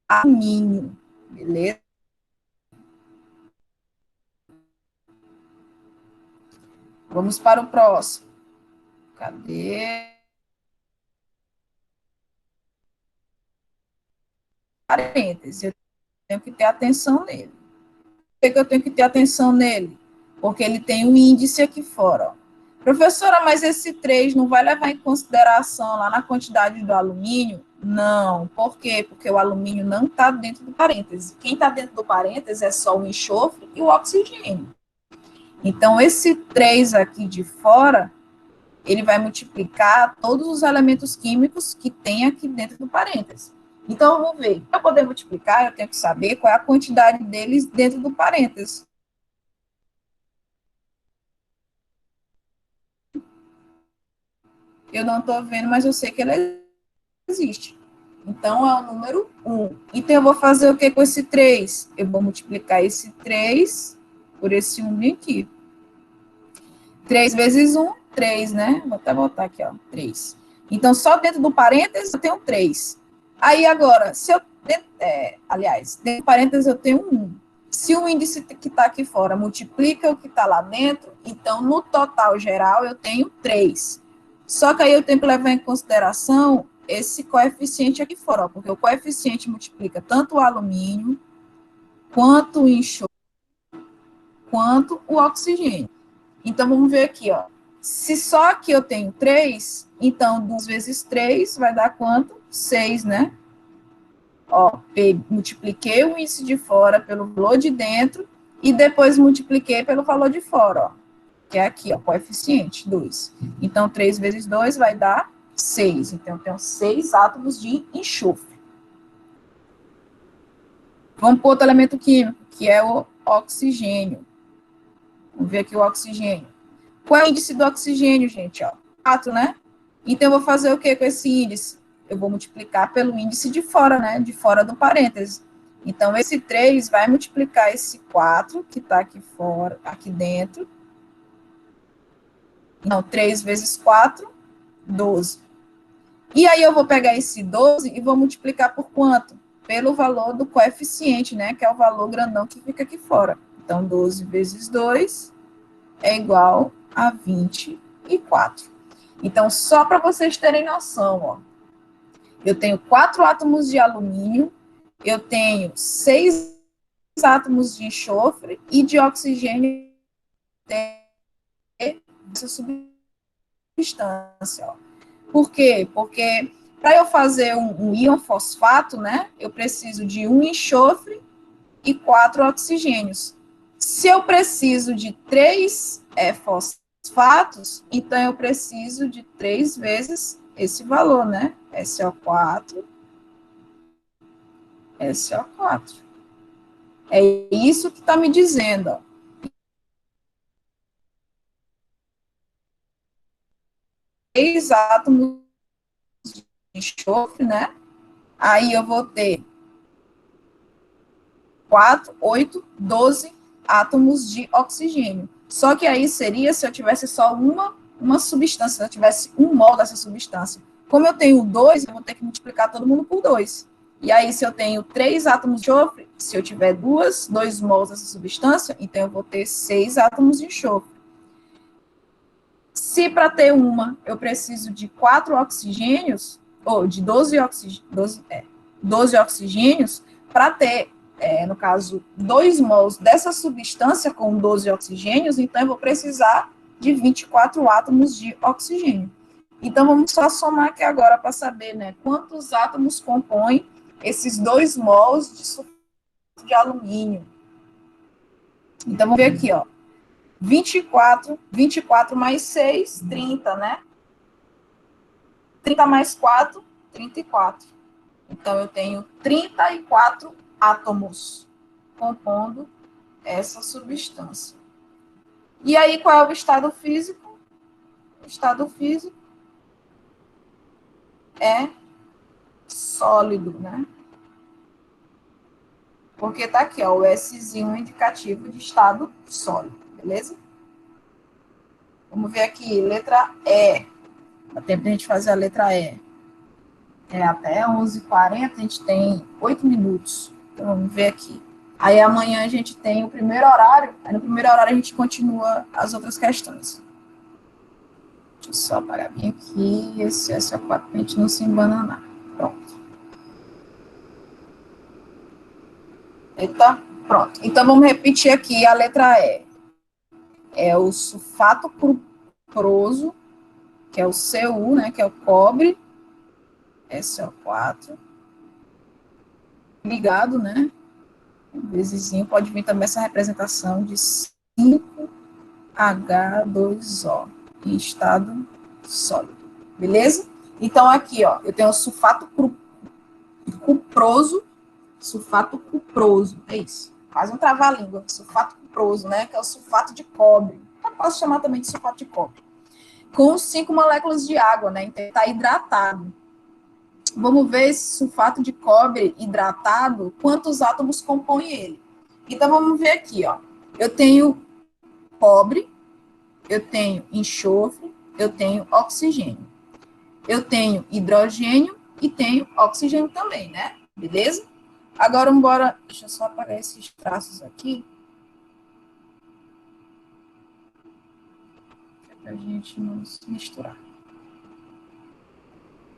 [SPEAKER 1] alumínio. Beleza? Vamos para o próximo. Cadê? Parênteses. Eu tenho que ter atenção nele. Por que eu tenho que ter atenção nele? Porque ele tem um índice aqui fora. Ó. Professora, mas esse 3 não vai levar em consideração lá na quantidade do alumínio? Não. Por quê? Porque o alumínio não está dentro do parêntese. Quem está dentro do parêntese é só o enxofre e o oxigênio. Então, esse 3 aqui de fora, ele vai multiplicar todos os elementos químicos que tem aqui dentro do parêntese. Então, vamos ver. Para poder multiplicar, eu tenho que saber qual é a quantidade deles dentro do parêntese. Eu não estou vendo, mas eu sei que ele existe. Então, é o número 1. Então, eu vou fazer o que com esse 3? Eu vou multiplicar esse 3 por esse 1 aqui. 3 vezes 1, 3, né? Vou até botar aqui, ó, 3. Então, só dentro do parênteses eu tenho 3. Aí, agora, se eu... aliás, dentro do parênteses eu tenho 1. Se o índice que está aqui fora multiplica o que está lá dentro, então, no total geral, eu tenho 3. Só que aí eu tenho que levar em consideração esse coeficiente aqui fora, ó, porque o coeficiente multiplica tanto o alumínio quanto o enxofre, quanto o oxigênio. Então, vamos ver aqui, ó. Se só aqui eu tenho 3, então 2 vezes 3 vai dar quanto? 6, né? Ó, multipliquei o índice de fora pelo valor de dentro e depois multipliquei pelo valor de fora, ó. Que é aqui, ó, coeficiente, 2. Então, 3 vezes 2 vai dar 6. Então, eu tenho 6 átomos de enxofre. Vamos para outro elemento químico, que é o oxigênio. Vamos ver aqui o oxigênio. Qual é o índice do oxigênio, gente? Ó, 4, né? Então, eu vou fazer o que com esse índice? Eu vou multiplicar pelo índice de fora, né? De fora do parêntese. Então, esse 3 vai multiplicar esse 4, que está aqui fora, aqui dentro. Então, 3 vezes 4, 12. E aí, eu vou pegar esse 12 e vou multiplicar por quanto? Pelo valor do coeficiente, né? Que é o valor grandão que fica aqui fora. Então, 12 vezes 2 é igual a 24. Então, só para vocês terem noção, ó, eu tenho 4 átomos de alumínio, eu tenho 6 átomos de enxofre e de oxigênio dessa substância. Ó. Por quê? Porque para eu fazer um íon fosfato, né, eu preciso de um enxofre e 4 oxigênios. Se eu preciso de 3 fosfatos, então eu preciso de 3 vezes esse valor, né? SO4, SO4. É isso que está me dizendo, ó. 3 átomos de enxofre, né? Aí eu vou ter 4, 8, 12 átomos de oxigênio. Só que aí seria se eu tivesse só uma substância, se eu tivesse um mol dessa substância. Como eu tenho 2, eu vou ter que multiplicar todo mundo por 2. E aí, se eu tenho 3 átomos de enxofre, se eu tiver 2 mols dessa substância, então eu vou ter 6 átomos de enxofre. Se para ter uma eu preciso de 4 oxigênios, ou de 12 oxigênios, para ter, no caso, 2 mols dessa substância com 12 oxigênios, então eu vou precisar de 24 átomos de oxigênio. Então, vamos só somar aqui agora para saber, né, quantos átomos compõem esses 2 mols de sulfato de alumínio. Então, vamos ver aqui, ó. 24 mais 6, 30, né? 30 mais 4, 34. Então, eu tenho 34 átomos compondo essa substância. E aí, qual é o estado físico? O estado físico é sólido, né? Porque tá aqui, ó, o Szinho indicativo de estado sólido, beleza? Vamos ver aqui, letra E. Dá tempo de a gente fazer a letra E. É até 11h40, a gente tem 8 minutos. Então, vamos ver aqui. Aí amanhã a gente tem o primeiro horário, aí no primeiro horário a gente continua as outras questões. Deixa eu só apagar bem aqui, esse SO4 para a gente não se embananar. Pronto. Eita, pronto. Então vamos repetir aqui a letra E. É o sulfato cuproso, que é o Cu, né, que é o cobre, SO4, ligado, né, vezesinho, pode vir também essa representação de 5H2O, em estado sólido, beleza? Então, aqui, ó, eu tenho o sulfato cuproso, é isso, quase um trava-língua, sulfato cuproso, né, que é o sulfato de cobre, eu posso chamar também de sulfato de cobre, com 5 moléculas de água, né, então está hidratado. Vamos ver esse sulfato de cobre hidratado, quantos átomos compõe ele. Então, vamos ver aqui, ó. Eu tenho cobre, eu tenho enxofre, eu tenho oxigênio. Eu tenho hidrogênio e tenho oxigênio também, né? Beleza? Agora, embora... Deixa eu só apagar esses traços aqui. Para a gente não se misturar.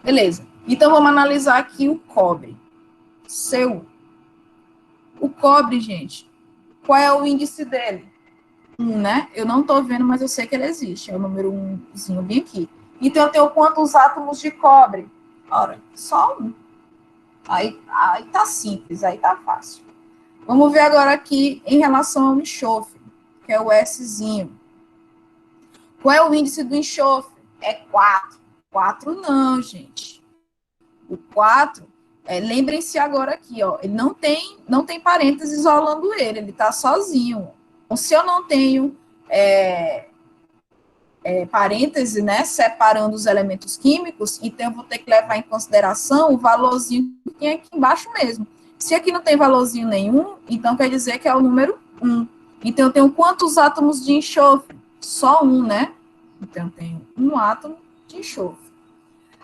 [SPEAKER 1] Beleza. Então, vamos analisar aqui o cobre. Cu. O cobre, gente, qual é o índice dele? 1, né? Eu não estou vendo, mas eu sei que ele existe. É o número 1zinho bem aqui. Então, eu tenho quantos átomos de cobre? Ora, só um. Aí tá simples, aí tá fácil. Vamos ver agora aqui em relação ao enxofre, que é o Szinho. Qual é o índice do enxofre? É 4. 4 não, gente. O 4, lembrem-se agora aqui, ó, ele não tem parênteses isolando ele está sozinho. Então, se eu não tenho parêntese, né, separando os elementos químicos, então eu vou ter que levar em consideração o valorzinho que tem aqui embaixo mesmo. Se aqui não tem valorzinho nenhum, então quer dizer que é o número 1. Então eu tenho quantos átomos de enxofre? Só um, né? Então eu tenho um átomo de enxofre.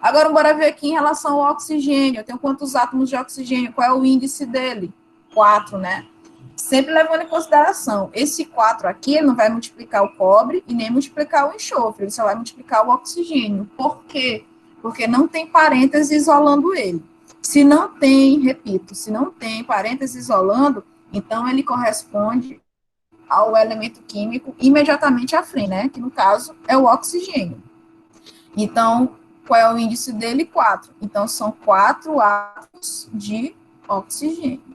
[SPEAKER 1] Agora, bora ver aqui em relação ao oxigênio. Eu tenho quantos átomos de oxigênio? Qual é o índice dele? 4, né? Sempre levando em consideração, esse 4 aqui, ele não vai multiplicar o cobre e nem multiplicar o enxofre, ele só vai multiplicar o oxigênio. Por quê? Porque não tem parênteses isolando ele. Se não tem, repito, se não tem parênteses isolando, então ele corresponde ao elemento químico imediatamente à frente, né? Que no caso é o oxigênio. Então, qual é o índice dele? 4. Então, são 4 átomos de oxigênio.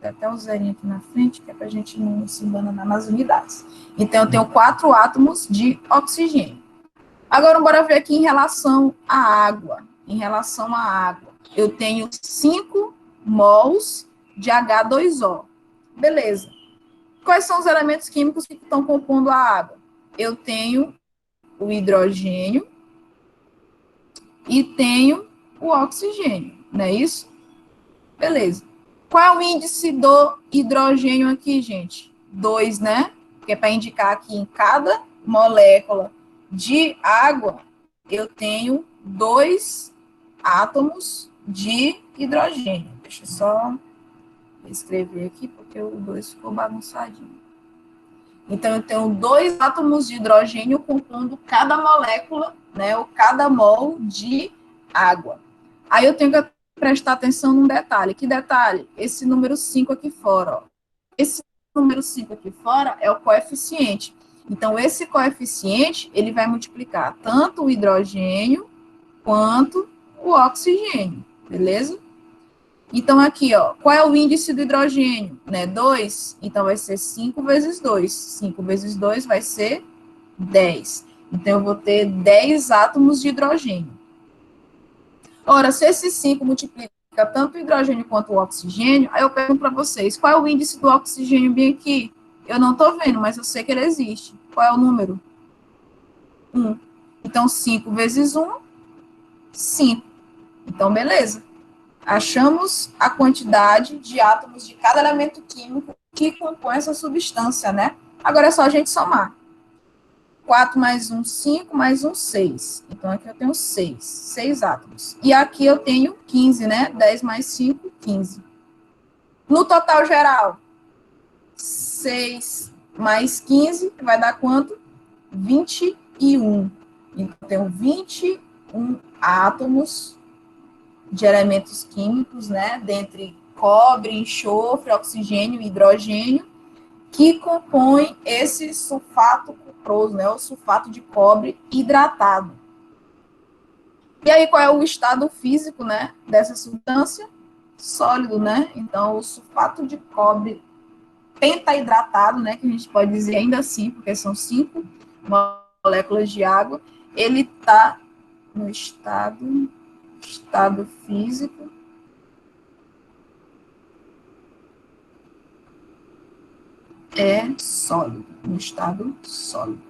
[SPEAKER 1] Tem até o zerinho aqui na frente, que é para a gente não se embananar nas unidades. Então, eu tenho 4 átomos de oxigênio. Agora, bora ver aqui em relação à água. Em relação à água, eu tenho 5 mols de H2O. Beleza. Quais são os elementos químicos que estão compondo a água? Eu tenho o hidrogênio e tenho o oxigênio, não é isso? Beleza. Qual é o índice do hidrogênio aqui, gente? 2, né? Que é para indicar que em cada molécula de água eu tenho 2 átomos de hidrogênio. Deixa eu só escrever aqui, porque o 2 ficou bagunçadinho. Então, eu tenho 2 átomos de hidrogênio compondo cada molécula, né, ou cada mol de água. Aí eu tenho que prestar atenção num detalhe. Que detalhe? Esse número 5 aqui fora. Ó. Esse número 5 aqui fora é o coeficiente. Então, esse coeficiente, ele vai multiplicar tanto o hidrogênio quanto o oxigênio, beleza? Então, aqui, ó, qual é o índice do hidrogênio? Né? 2, então vai ser 5 vezes 2. 5 vezes 2 vai ser 10. Então, eu vou ter 10 átomos de hidrogênio. Ora, se esse 5 multiplica tanto o hidrogênio quanto o oxigênio, aí eu pergunto para vocês, qual é o índice do oxigênio bem aqui? Eu não estou vendo, mas eu sei que ele existe. Qual é o número? 1. Então, 5 vezes 1, 5. Então, beleza. Achamos a quantidade de átomos de cada elemento químico que compõe essa substância, né? Agora é só a gente somar. 4 mais 1, 5, mais 1, 6. Então, aqui eu tenho 6. 6 átomos. E aqui eu tenho 15, né? 10 mais 5, 15. No total geral, 6 mais 15 vai dar quanto? 21. Então, eu tenho 21 átomos de elementos químicos, né, dentre cobre, enxofre, oxigênio e hidrogênio, que compõem esse sulfato cuproso, né, o sulfato de cobre hidratado. E aí, qual é o estado físico, né, dessa substância? Sólido, né? Então, o sulfato de cobre pentahidratado, né, que a gente pode dizer ainda assim, porque são 5 moléculas de água, ele está no estado físico sólido, no estado sólido,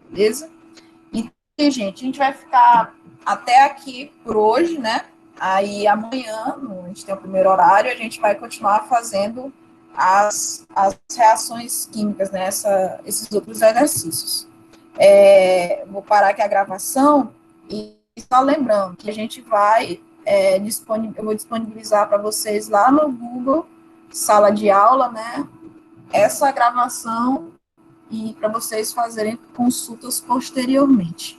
[SPEAKER 1] beleza? E, gente, a gente vai ficar até aqui por hoje, né? Aí amanhã, a gente tem o primeiro horário, a gente vai continuar fazendo as reações químicas, né? Esses outros exercícios. Vou parar aqui a gravação e só lembrando que a gente vai, eu vou disponibilizar para vocês lá no Google, sala de aula, né? Essa gravação e para vocês fazerem consultas posteriormente.